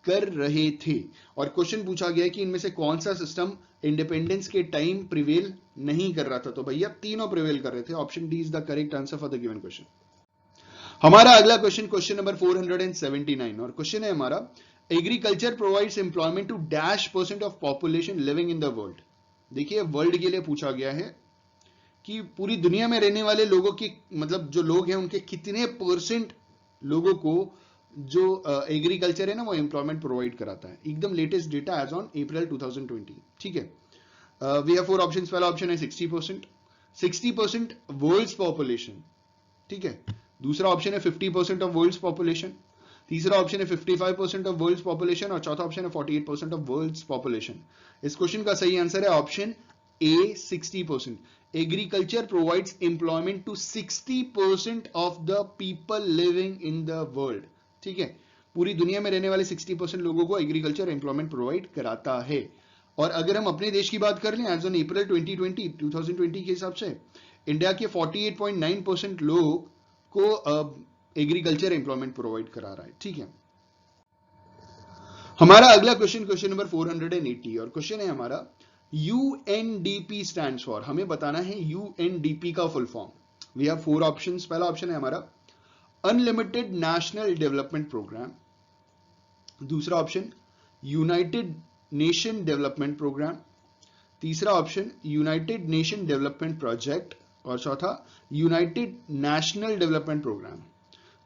कर रहे थे। और क्वेश्चन पूछा गया कि इनमें से कौन सा सिस्टम इंडिपेंडेंस के टाइम प्रिवेल नहीं कर रहा था? तो भैया तीनों प्रिवेल कर रहे थे। Option D is the correct answer for the given question. हमारा अगला क्वेश्चन नंबर 479 और क्वेश्चन है हमारा, agriculture provides employment to -% of population living in the world. देखिए, वर्ल्ड के लिए पूछा गया है कि पूरी दुनिया में रहने वाले लोगों की, मतलब जो लोग हैं उनके कितने % लोगों को जो एग्रीकल्चर है ना वो एम्प्लॉयमेंट प्रोवाइड कराता है। एकदम latest data as on April 2020। ठीक है, वी हैव फोर ऑप्शंस। पहला ऑप्शन है 60%, 60% वर्ल्ड्स पॉपुलेशन, ठीक है। दूसरा ऑप्शन है 50% ऑफ वर्ल्ड्स पॉपुलेशन, तीसरा ऑप्शन है 55% ऑफ वर्ल्ड्स पॉपुलेशन और चौथा ऑप्शन है 48% ऑफ वर्ल्ड्स पॉपुलेशन। इस क्वेश्चन का सही आंसर है option A 60%। Agriculture provides employment to 60% of the people living in the world, ठीक है। पूरी दुनिया में रहने वाले 60% लोगों को एग्रीकल्चर एम्प्लॉयमेंट प्रोवाइड कराता है। और अगर हम अपने देश की बात कर लें एज ऑन अप्रैल 2020 के हिसाब से इंडिया के 48.9% लोग को एग्रीकल्चर एम्प्लॉयमेंट प्रोवाइड करा रहा है, ठीक है। हमारा अगला क्वेश्चन, क्वेश्चन नंबर 480 और क्वेश्चन है हमारा यूएनडीपी स्टैंड्स फॉर, हमें बताना है यूएनडीपी का full form. We have 4 options. पहला ऑप्शन है हमारा अनलिमिटेड नेशनल डेवलपमेंट प्रोग्राम, दूसरा option United Nation development programme, तीसरा option United Nation development project और चौथा यूनाइटेड नेशनल डेवलपमेंट प्रोग्राम।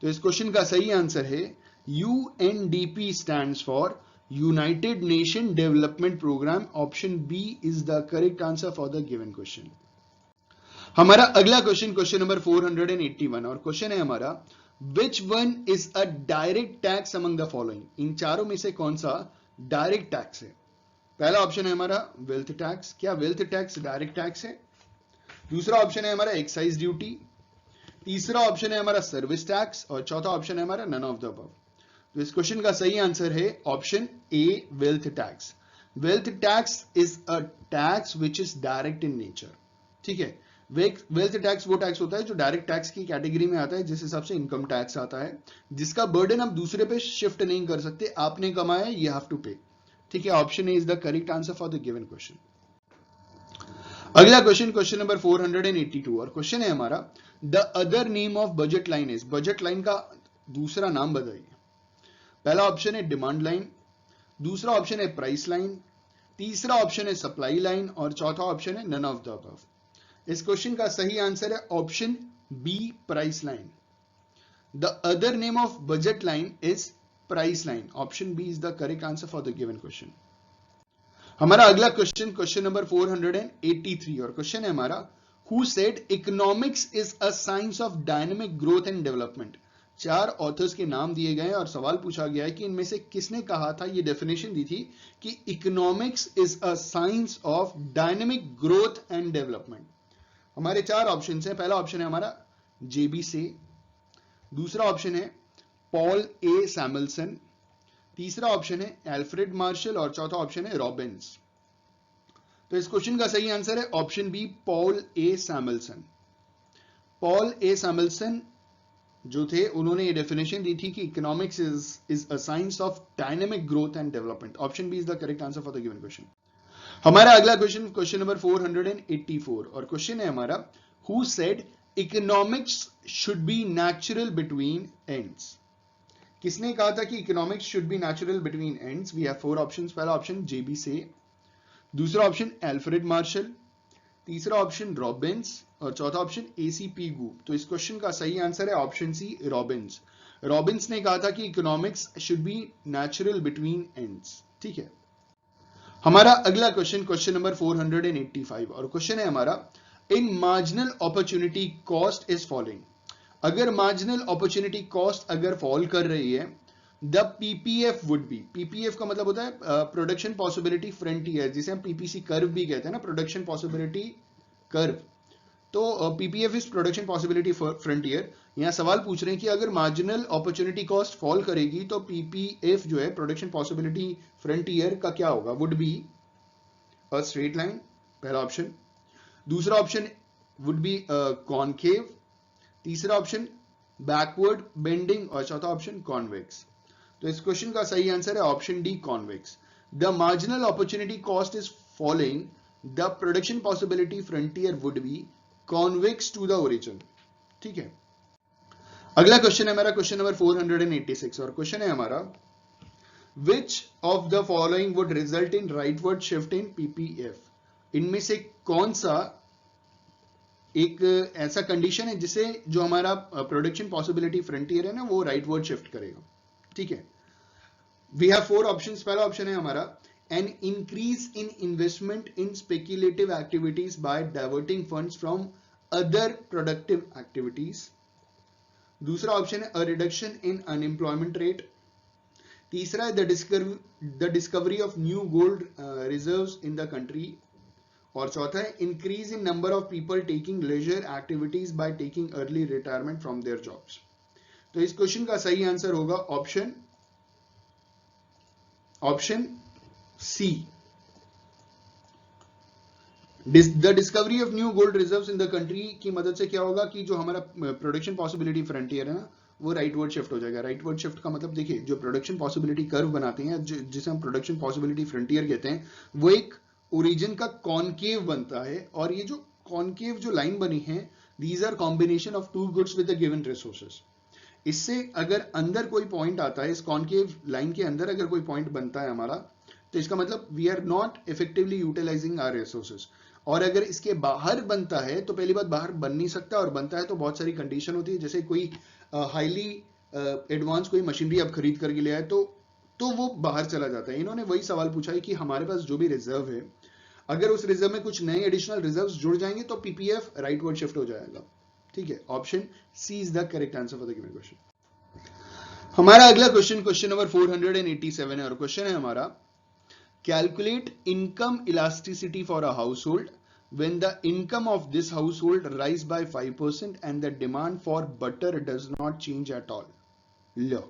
तो इस क्वेश्चन का सही आंसर है UNDP stands for United Nation development Programme. Option B is the correct answer for the given question. हमारा अगला क्वेश्चन, क्वेश्चन नंबर 481 और क्वेश्चन है हमारा which one is a direct tax among the following, इन चारों में से कौन सा डायरेक्ट टैक्स है। पहला ऑप्शन है हमारा वेल्थ टैक्स, क्या वेल्थ टैक्स डायरेक्ट टैक्स है। दूसरा ऑप्शन है हमारा एक्साइज ड्यूटी, तीसरा ऑप्शन है हमारा सर्विस टैक्स और चौथा ऑप्शन है हमारा नन ऑफ द अबव। तो इस क्वेश्चन का सही आंसर है option A wealth tax. Wealth tax is a tax which is direct in nature, ठीक है। वेल्थ टैक्स वो टैक्स होता है जो डायरेक्ट टैक्स की कैटेगरी में आता है, जिस हिसाब से इनकम टैक्स आता है, जिसका बर्डन आप दूसरे पे शिफ्ट नहीं कर सकते, आपने कमाया यू हैव टू पे, ठीक है। Option A is the correct answer for the given question. अगला क्वेश्चन, क्वेश्चन नंबर 482 और क्वेश्चन है हमारा the other name of budget line is, budget line का दूसरा नाम बताइए। पहला ऑप्शन है डिमांड लाइन, दूसरा ऑप्शन है प्राइस लाइन, तीसरा ऑप्शन है सप्लाई लाइन और चौथा ऑप्शन है नन ऑफ द अबव। इस क्वेश्चन का सही आंसर है option B price line. The other name of budget line is price line. Option B is the correct answer for the given question. हमारा अगला question, question number 483 और question है हमारा who said economics is a science of dynamic growth and development. 4 authors के नाम दिए गए और सवाल पूछा गया है कि इनमें से किसने कहा था, ये डेफिनेशन दी थी कि economics is a science of dynamic growth and development. हमारे 4 ऑप्शन हैं। पहला ऑप्शन है हमारा जेबी से, दूसरा ऑप्शन है पॉल ए सैमुअल्सन, तीसरा ऑप्शन है एल्फ्रेड मार्शल और चौथा ऑप्शन है रॉबिन्स। तो इस क्वेश्चन का सही आंसर है option B Paul A Samuelson. Paul A Samuelson जो थे उन्होंने ये डेफिनेशन दी थी कि economics is a science of dynamic growth and development. Option B is the correct answer for the given question. हमारा अगला क्वेश्चन, क्वेश्चन नंबर 484 और क्वेश्चन है हमारा who said economics should be natural between ends. किसने कहा था कि economics should be natural between ends. We have 4 options. पहला ऑप्शन जेबी से, दूसरा ऑप्शन एल्फ्रेड मार्शल, तीसरा ऑप्शन रॉबिन्स और चौथा ऑप्शन एसीपी गू। तो इस क्वेश्चन का सही आंसर है ऑप्शन सी रॉबिन्स। रॉबिन्स ने कहा था कि economics should be natural between ends, ठीक है। हमारा अगला क्वेश्चन, क्वेश्चन नंबर 485 और क्वेश्चन है हमारा इन marginal opportunity cost is following. अगर मार्जिनल अपॉर्चुनिटी कॉस्ट अगर फॉल कर रही है the PPF would be, PPF का मतलब होता है प्रोडक्शन पॉसिबिलिटी फ्रंटियर, जिसे हम पीपीसी कर्व भी कहते हैं ना, प्रोडक्शन पॉसिबिलिटी कर्व। तो PPF is production possibility frontier. यहां सवाल पूछ रहे हैं कि अगर मार्जिनल अपॉर्चुनिटी कॉस्ट फॉल करेगी तो पीपीएफ जो है प्रोडक्शन पॉसिबिलिटी फ्रंटियर का क्या होगा, would be a straight line, पहला ऑप्शन। दूसरा ऑप्शन वुड बी कॉनकेव, तीसरा ऑप्शन बैकवर्ड बेंडिंग और चौथा ऑप्शन कॉन्वेक्स। तो इस क्वेश्चन का सही आंसर है option D convex. The marginal opportunity cost is following the production possibility frontier would be convex to the origin, ठीक है। अगला क्वेश्चन है हमारा क्वेश्चन नंबर 486 और क्वेश्चन है हमारा which of the following would result in rightward shift in PPF. इनमें से कौन सा एक ऐसा कंडीशन है जिसे जो हमारा प्रोडक्शन पॉसिबिलिटी फ्रंटियर है ना वो राइटवर्ड शिफ्ट करेगा, ठीक है। We have 4 options. पहला ऑप्शन है हमारा an increase in investment in speculative activities by diverting funds from other productive activities. दूसरा ऑप्शन है a reduction in unemployment rate. तीसरा है the discovery of new gold reserves in the country. और चौथा है increase in number of people taking leisure activities by taking early retirement from their jobs. तो इस question का सही आंसर होगा option C. The discovery of new gold reserves in the country की मदद से क्या होगा कि जो हमारा प्रोडक्शन पॉसिबिलिटी फ्रंटियर है ना, वो राइटवर्ड शिफ्ट हो जाएगा. राइटवर्ड शिफ्ट का मतलब देखिए, जो प्रोडक्शन पॉसिबिलिटी कर्व बनाते हैं, जिसे हम प्रोडक्शन पॉसिबिलिटी फ्रंटियर कहते हैं, वो एक ओरिजिन का कॉनकेव बनता है. और ये जो कॉनकेव जो लाइन बनी है, these are combination of two goods with the given resources. इससे अगर अंदर कोई पॉइंट आता है, इस कॉनकेव लाइन के अंदर अगर कोई पॉइंट बनता है हमारा, तो इसका मतलब we are not effectively utilising our resources. और अगर इसके बाहर बनता है, तो पहली बात बाहर बन नहीं सकता, और बनता है तो बहुत सारी कंडीशन होती है. जैसे कोई हाईली एडवांस कोई मशीनरी आप खरीद करके ले आए, तो वो बाहर चला जाता है. इन्होंने वही सवाल पूछा है कि हमारे पास जो भी रिजर्व है, अगर उस रिजर्व में कुछ नए एडिशनल रिजर्व्स जुड़ जाएंगे तो पीपीएफ राइटवर्ड शिफ्ट हो जाएगा. ठीक है, option C is the correct answer for the given question. हमारा अगला क्वेश्चन नंबर 487 है, और क्वेश्चन है हमारा, calculate income elasticity for a house hold when the income of this household rise by 5% and the demand for butter does not change at all. लो,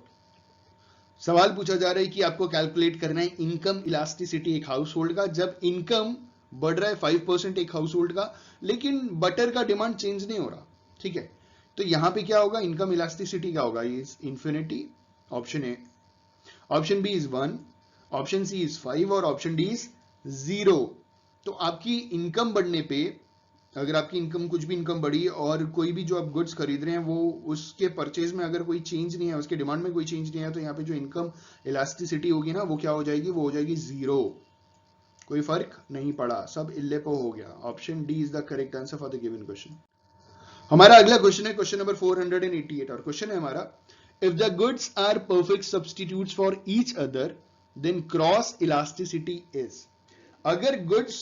सवाल पूछा जा रहा है कि आपको कैलकुलेट करना है इनकम इलास्टिसिटी एक हाउस होल्ड का, जब इनकम बढ़ रहा है 5% एक हाउस होल्ड का, लेकिन बटर का डिमांड चेंज नहीं हो रहा. ठीक है, तो यहां पे क्या होगा, इनकम इलास्टिसिटी क्या होगा, is infinity. Option A. Option B is 1, option C is 5 और ऑप्शन डी इज 0. तो आपकी इनकम बढ़ने पे, अगर आपकी इनकम कुछ भी इनकम बढ़ी और कोई भी जो आप गुड्स खरीद रहे हैं वो उसके परचेज में अगर कोई चेंज नहीं है, उसके डिमांड में कोई चेंज नहीं है, तो यहाँ पे जो इनकम इलास्टिसिटी होगी ना, वो क्या हो जाएगी, वो हो जाएगी 0. कोई फर्क नहीं पड़ा, सब इल्लेपो हो गया. Option D is the correct answer for the given question. हमारा अगला क्वेश्चन है क्वेश्चन नंबर 488, और क्वेश्चन है हमारा, if the goods are perfect substitutes for each other then cross elasticity is. अगर गुड्स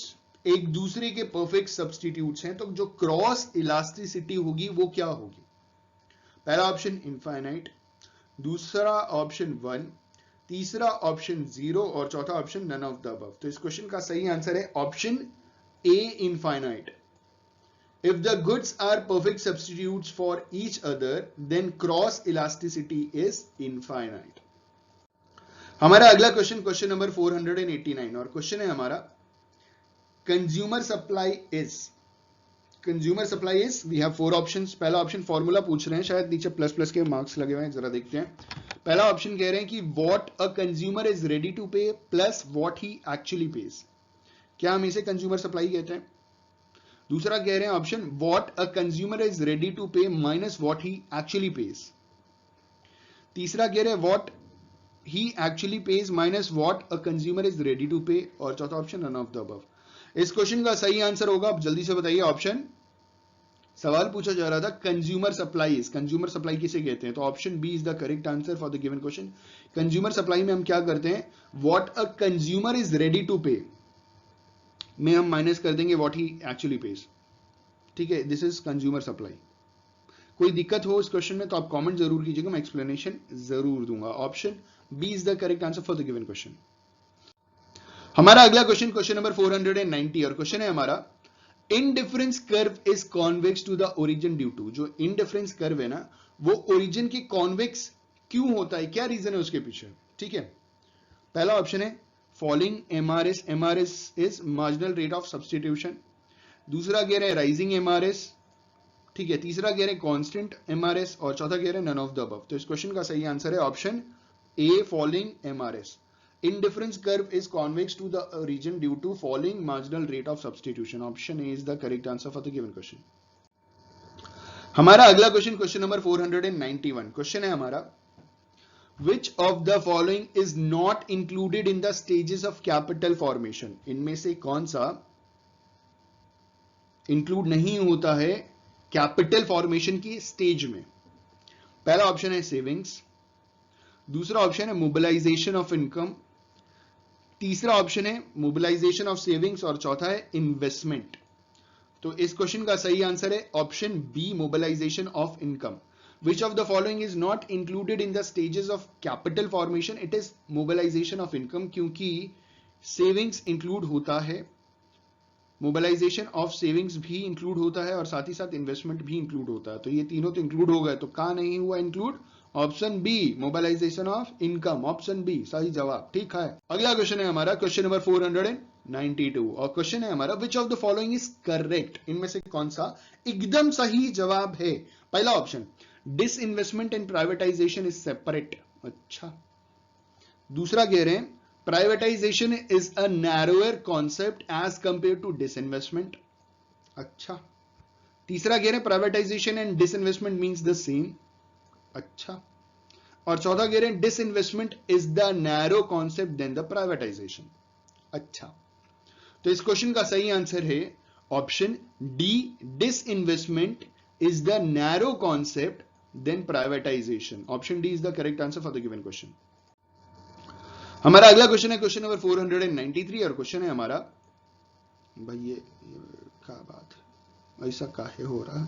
एक दूसरे के परफेक्ट सब्स्टिट्यूट्स हैं, तो जो क्रॉस इलास्टिसिटी होगी वो क्या होगी. पहला ऑप्शन इनफाइनाइट, दूसरा ऑप्शन 1, तीसरा ऑप्शन 0 और चौथा option none of the above. तो इस क्वेश्चन का सही आंसर है option A, infinite. If the goods are perfect substitutes for each other then cross elasticity is infinite. हमारा अगला क्वेश्चन नंबर 489, और क्वेश्चन है हमारा, consumer supply is we have 4 options. पहला ऑप्शन फॉर्मूला पूछ रहे हैं, शायद नीचे प्लस प्लस के मार्क्स लगे हुए हैं, जरा देखते हैं. पहला ऑप्शन कह रहे हैं कि what a consumer is ready to pay plus what he actually pays. क्या हम इसे कंज्यूमर सप्लाई कहते हैं. दूसरा कह रहे हैं option, what a consumer is ready to pay minus what he actually pays. तीसरा कह रहे हैं what he actually pays minus what a consumer is ready to pay, और चौथा option none of the above. इस क्वेश्चन का सही answer होगा, आप जल्दी से बताइए. ऑप्शन, सवाल पूछा जा रहा था कंज्यूमर सप्लाईज, कंज्यूमर सप्लाई किसे कहते हैं, तो option B is the correct answer for the given question. Consumer supply में हम क्या करते हैं, what a consumer is ready to pay में हम माइनस कर देंगे व्हाट ही एक्चुअली पेज. ठीक है, दिस इज कंज्यूमर सप्लाई. कोई दिक्कत हो इस क्वेश्चन में तो आप कमेंट जरूर कीजिएगा, मैं एक्सप्लेनेशन जरूर दूंगा. Option B is the correct answer for the given question. हमारा अगला क्वेश्चन नंबर 490, और क्वेश्चन है हमारा, indifference curve is convex to the origin due to. जो इनडिफरेंस कर्व है ना, वो ओरिजिन के कॉन्वेक्स क्यों होता है, क्या रीजन है उसके पीछे. ठीक है, पहला ऑप्शन है falling MRS, MRS is marginal rate of substitution. दूसरा कह रहे हैं राइजिंग एमआरएस. ठीक है, तीसरा कह रहे हैं कांस्टेंट एमआरएस, और चौथा कह रहे हैं नन ऑफ द अबव. तो इस क्वेश्चन का सही आंसर है option A, falling MRS. Indifference curve is convex to the origin due to falling marginal rate of substitution. Option A is the correct answer for the given question. हमारा अगला question number 491. Question है हमारा, which of the following is not included in the stages of capital formation. इनमें से कौन सा include नहीं होता है कैपिटल फॉर्मेशन की स्टेज में. पहला ऑप्शन है सेविंग्स, दूसरा ऑप्शन है मोबिलाइजेशन ऑफ इनकम, तीसरा ऑप्शन है मोबिलाइजेशन ऑफ सेविंग्स और चौथा है इन्वेस्टमेंट। तो इस क्वेश्चन का सही आंसर है option B, mobilisation of income. Which of the following is not included in the stages of capital formation? It is mobilization of income, क्योंकि सेविंग्स इंक्लूड होता है, मोबिलाइजेशन ऑफ सेविंग्स भी include होता है और साथ ही साथ इन्वेस्टमेंट भी इंक्लूड होता है। तो ये तीनों तो इंक्लूड हो गए, तो कहां नहीं हुआ include? Option B, mobilisation of income, option B सही जवाब। ठीक है, अगला क्वेश्चन है हमारा क्वेश्चन नंबर 492 और क्वेश्चन है हमारा which of the following is correct? इनमें से कौन सा एकदम सही जवाब है? पहला option, disinvestment and privatisation is separate. अच्छा, दूसरा कह रहे हैं privatisation is a narrower concept as compare to disinvestment. अच्छा, तीसरा कह रहे हैं privatisation and disinvestment means the same. अच्छा, और चौथा कह रहे हैं disinvestment is the narrow concept then the privatisation. अच्छा, तो इस क्वेश्चन का सही आंसर है option D, disinvestment is the narrow concept then privatisation. Option D is the correct answer for the given question. हमारा अगला क्वेश्चन है क्वेश्चन नंबर 493 और क्वेश्चन है हमारा, भाई ये क्या बात है, ऐसा काहे हो रहा है?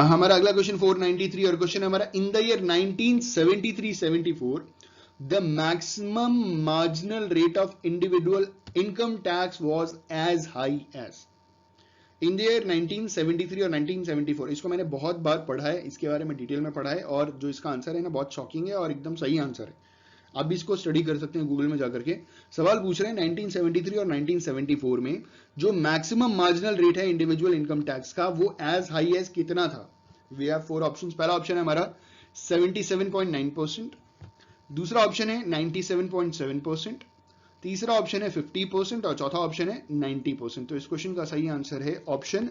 हमारा अगला क्वेश्चन 493 और क्वेश्चन है हमारा, in the year 1973-74 the maximum marginal rate of individual income tax was as high as. In the year 1973 और 1974, इसको मैंने बहुत बार पढ़ा है, इसके बारे में डिटेल में पढ़ा है और जो इसका आंसर है ना बहुत शॉकिंग है और एकदम सही आंसर है। आप भी इसको स्टडी कर सकते हैं गूगल में जाकर के। सवाल पूछ रहे हैं 1973 और 1974 में जो मैक्सिमम मार्जिनल रेट है इंडिविजुअल इनकम टैक्स का वो एज हाई एज कितना था? We have 4 options. पहला ऑप्शन है हमारा 77.9%, दूसरा ऑप्शन है 97.7%, तीसरा ऑप्शन है 50% और चौथा ऑप्शन है 90%। तो इस क्वेश्चन का सही आंसर है ऑप्शन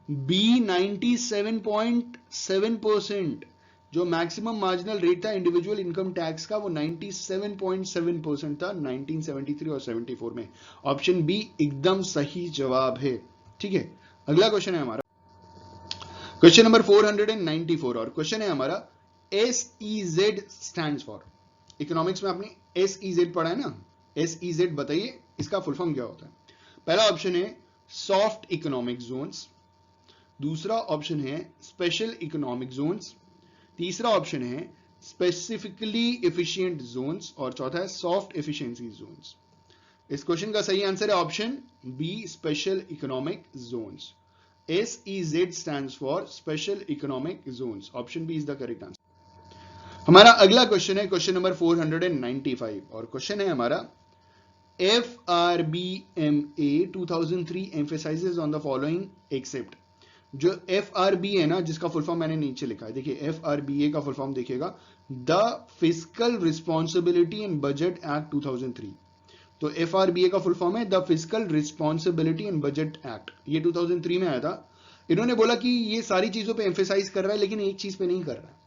बी, 97.7%। जो मैक्सिमम मार्जिनल रेट था इंडिविजुअल इनकम टैक्स का वो 97.7% था 1973 और 74 में। ऑप्शन बी एकदम सही जवाब है। ठीक है, अगला क्वेश्चन है हमारा क्वेश्चन नंबर 494 और क्वेश्चन है हमारा SEZ स्टैंड्स फॉर। इकोनॉमिक्स में आपने SEZ पढ़ा है ना, SEZ बताइए इसका फुल फॉर्म क्या होता है? पहला ऑप्शन है सॉफ्ट इकोनॉमिक जोन्स, दूसरा ऑप्शन है स्पेशल इकोनॉमिक जोन्स, तीसरा ऑप्शन है स्पेसिफिकली एफिशिएंट जोन्स और चौथा है सॉफ्ट एफिशिएंसी जोन्स। इस क्वेश्चन का सही आंसर है option B, special economic zones. SEZ stands for special economic zones. Option B is the correct answer. हमारा अगला क्वेश्चन है क्वेश्चन नंबर 495 और क्वेश्चन है हमारा FRBMA 2003 emphasizes on the following except। जो FRB है ना, जिसका फुल फॉर्म मैंने नीचे लिखा है, देखिए FRBA का फुल फॉर्म देखिएगा the fiscal responsibility and budget act 2003। तो FRBA का फुल फॉर्म है the fiscal responsibility and budget act, ये 2003 में आया था। इन्होंने बोला कि ये सारी चीजों पे एम्फेसाइज कर रहा है लेकिन एक चीज पे नहीं कर रहा है।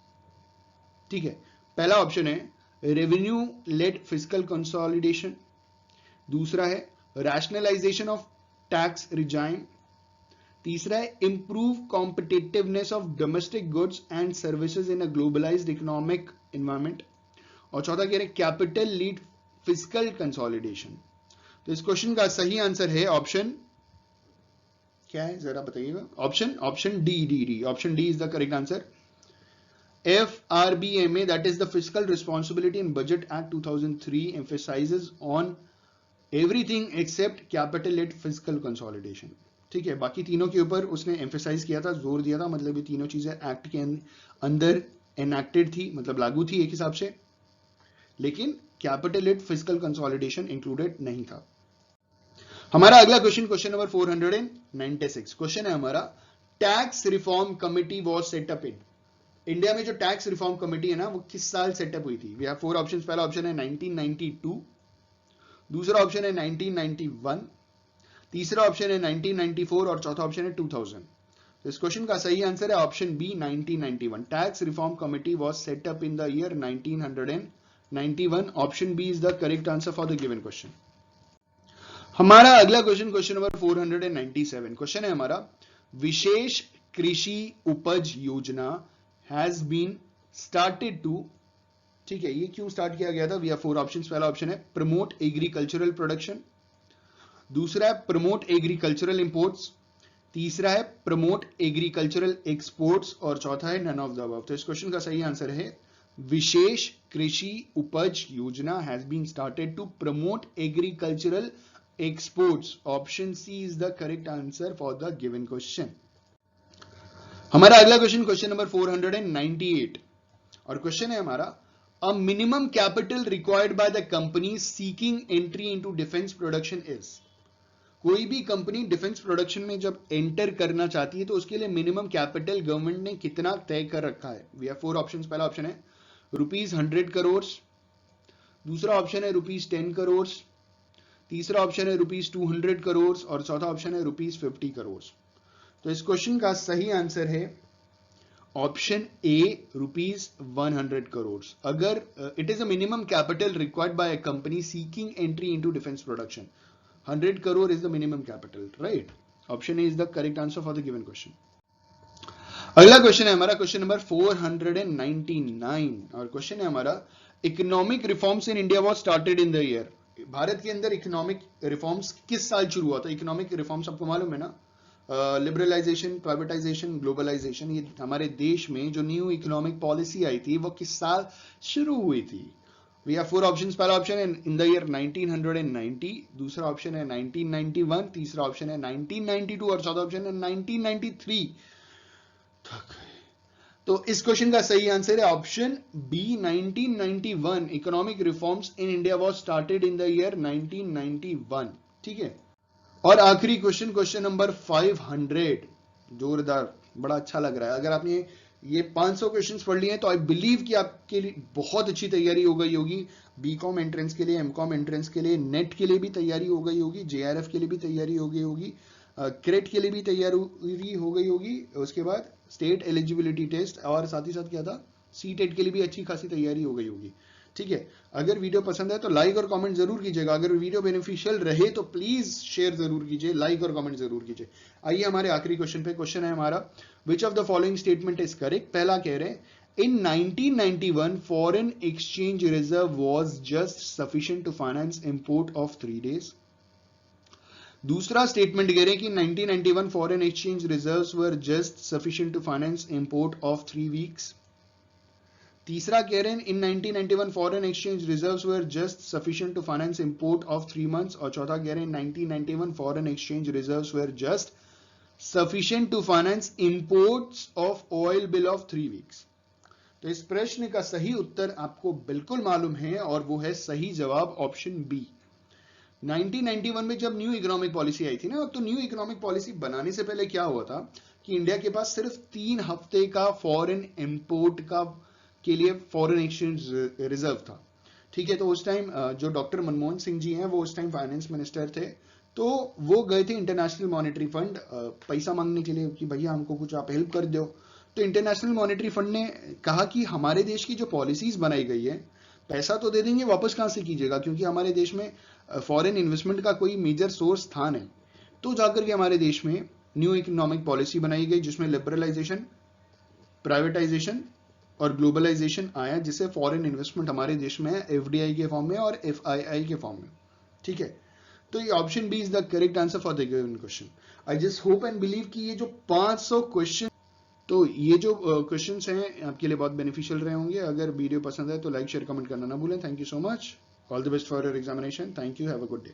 ठीक है, पहला ऑप्शन है रेवेन्यू लेड फिस्कल कंसोलिडेशन, दूसरा है रैशनलाइजेशन ऑफ टैक्स रिजाइम, तीसरा है improve competitiveness of domestic goods and services in a globalised economic environment और चौथा कह रहे हैं कैपिटल लीड फिस्कल कंसोलिडेशन। तो इस क्वेश्चन का सही आंसर है ऑप्शन क्या है जरा बताइएगा? Option D. Option D is the correct answer. FRBMA, that is the Fiscal Responsibility and Budget Act 2003, emphasizes on everything except capital led fiscal consolidation। ठीक है, बाकी तीनों के ऊपर उसने एम्फेसाइज किया था, जोर दिया था, मतलब ये तीनों चीजें एक्ट के अंदर एनैक्टेड थी, मतलब लागू थी एक हिसाब से, लेकिन capital led fiscal consolidation included नहीं था। हमारा अगला क्वेश्चन क्वेश्चन नंबर 496 क्वेश्चन है हमारा tax reform committee was set up in. India में जो टैक्स रिफॉर्म कमेटी है ना वो किस साल सेटअप हुई थी? We have 4 options. पहला ऑप्शन है 1992, दूसरा ऑप्शन है 1991, तीसरा ऑप्शन है 1994 और चौथा ऑप्शन है 2000। तो इस क्वेश्चन का सही आंसर है option B 1991। Tax reform committee was set up in the year 1991। Option B is the correct answer for the given question. हमारा अगला क्वेश्चन क्वेश्चन नंबर 497 क्वेश्चन है हमारा विशेष कृषि उपज योजना has been started to, ठीक है, ये क्यों स्टार्ट किया गया था? We have 4 options. पहला ऑप्शन है प्रमोट एग्रीकल्चरल प्रोडक्शन, दूसरा है प्रमोट एग्रीकल्चरल इंपोर्ट्स, तीसरा है प्रमोट एग्रीकल्चरल एक्सपोर्ट्स और चौथा है नन ऑफ द अबव। तो इस क्वेश्चन का सही आंसर है विशेष कृषि उपज योजना has been started to promote agricultural exports. Option C is the correct answer for the given question. हमारा अगला क्वेश्चन, क्वेश्चन नंबर 498 और क्वेश्चन है हमारा a minimum capital required by the company seeking entry into defence production is. कोई भी company defence production में जब enter करना चाहती है तो उसके लिए मिनिमम कैपिटल गवर्नमेंट ने कितना तय कर रखा है? We have 4 options. पहला ऑप्शन है ₹100 करोड़, दूसरा ऑप्शन है ₹10 करोड़, तीसरा ऑप्शन है ₹200 करोड़ और चौथा ऑप्शन है ₹50 करोड़। तो इस क्वेश्चन का सही आंसर है ऑप्शन ए ₹100 करोड़। अगर it is a minimum capital required by a company seeking entry into defence production, 100 crore is the minimum capital, right? Option A is the correct answer for the given question. अगला question है हमारा question number 499 और question है हमारा economic reforms in India was started in the year. Bharat के अंदर economic reforms किस साल शुरू हुआ था? इकोनॉमिक रिफॉर्म्स आपको मालूम है ना, लिबरलाइजेशन, प्राइवेटाइजेशन, ग्लोबलाइजेशन। ये हमारे देश में जो न्यू इकोनॉमिक पॉलिसी आई थी वो किस साल शुरू हुई थी? We have 4 options. पहला ऑप्शन है in the year 1990, दूसरा ऑप्शन है 1991, तीसरा ऑप्शन है 1992 और चौथा ऑप्शन है 1993 तक। तो इस क्वेश्चन का सही आंसर है option B 1991। Economic reforms in India was started in the year 1991। ठीक है, और आखिरी क्वेश्चन, क्वेश्चन नंबर 500। जोरदार, बड़ा अच्छा लग रहा है। अगर आपने ये 500 क्वेश्चंस पढ़ लिए हैं तो आई बिलीव कि आपके लिए बहुत अच्छी तैयारी हो गई होगी। बीकॉम एंट्रेंस के लिए, एमकॉम एंट्रेंस के लिए, नेट के लिए भी तैयारी हो गई होगी, जेआरएफ के लिए भी तैयारी हो गई होगी, क्रेट के लिए भी तैयारी हो गई होगी, उसके बाद स्टेट एलिजिबिलिटी टेस्ट और साथ ही साथ क्या था, सीटेट के लिए भी अच्छी खासी तैयारी हो गई होगी। ठीक है, अगर वीडियो पसंद है तो लाइक और कमेंट जरूर कीजिएगा। अगर वीडियो बेनिफिशियल रहे तो प्लीज शेयर जरूर कीजिए, लाइक और कमेंट जरूर कीजिए। आइए हमारे आखिरी क्वेश्चन पे। क्वेश्चन है हमारा which of the following statement is correct. पहला कह रहे हैं in 1991 foreign exchange reserve was just sufficient to finance import of 3 days। दूसरा स्टेटमेंट कह रहे हैं कि 1991 foreign exchange reserves were just sufficient to finance import of 3 weeks। तीसरा कह रहे हैं in 1991 foreign exchange reserves were just sufficient to finance import of 3 months और चौथा कह रहे हैं 1991 foreign exchange reserves were just sufficient to finance imports of oil bill of 3 weeks। तो इस प्रश्न का सही उत्तर आपको बिल्कुल मालूम है और वो है सही जवाब ऑप्शन बी। 1991 में जब न्यू इकोनॉमिक पॉलिसी आई थी ना, तो न्यू इकोनॉमिक पॉलिसी बनाने से पहले क्या हुआ था कि इंडिया के पास सिर्फ 3 हफ्ते का फॉरेन इंपोर्ट का के लिए फॉरेन एक्सचेंज रिजर्व था। ठीक है, तो उस टाइम जो डॉक्टर मनमोहन सिंह जी हैं वो उस टाइम फाइनेंस मिनिस्टर थे, तो वो गए थे इंटरनेशनल मॉनेटरी फंड पैसा मांगने के लिए कि भैया हमको कुछ आप हेल्प कर दो। तो इंटरनेशनल मॉनेटरी फंड ने कहा कि हमारे देश की जो पॉलिसीज बनाई गई है, पैसा तो दे देंगे, वापस कहां से कीजिएगा, क्योंकि हमारे देश में फॉरेन इन्वेस्टमेंट का कोई मेजर सोर्स था नहीं। तो जाकर के हमारे देश में न्यू इकोनॉमिक पॉलिसी बनाई गई जिसमें लिबरलाइजेशन, प्राइवेटाइजेशन और ग्लोबलाइजेशन आया, जिससे फॉरेन इन्वेस्टमेंट हमारे देश में है एफडीआई के फॉर्म में और एफआईआई के फॉर्म में। ठीक है, तो ये option B is the correct answer for the given question. I just hope and believe कि ये जो 500 क्वेश्चन, तो ये जो क्वेश्चंस हैं आपके लिए बहुत बेनिफिशियल रहे होंगे। अगर वीडियो पसंद है तो लाइक शेयर कमेंट करना ना भूलें। Thank you so much, all the best for your examination. Thank you, have a good day.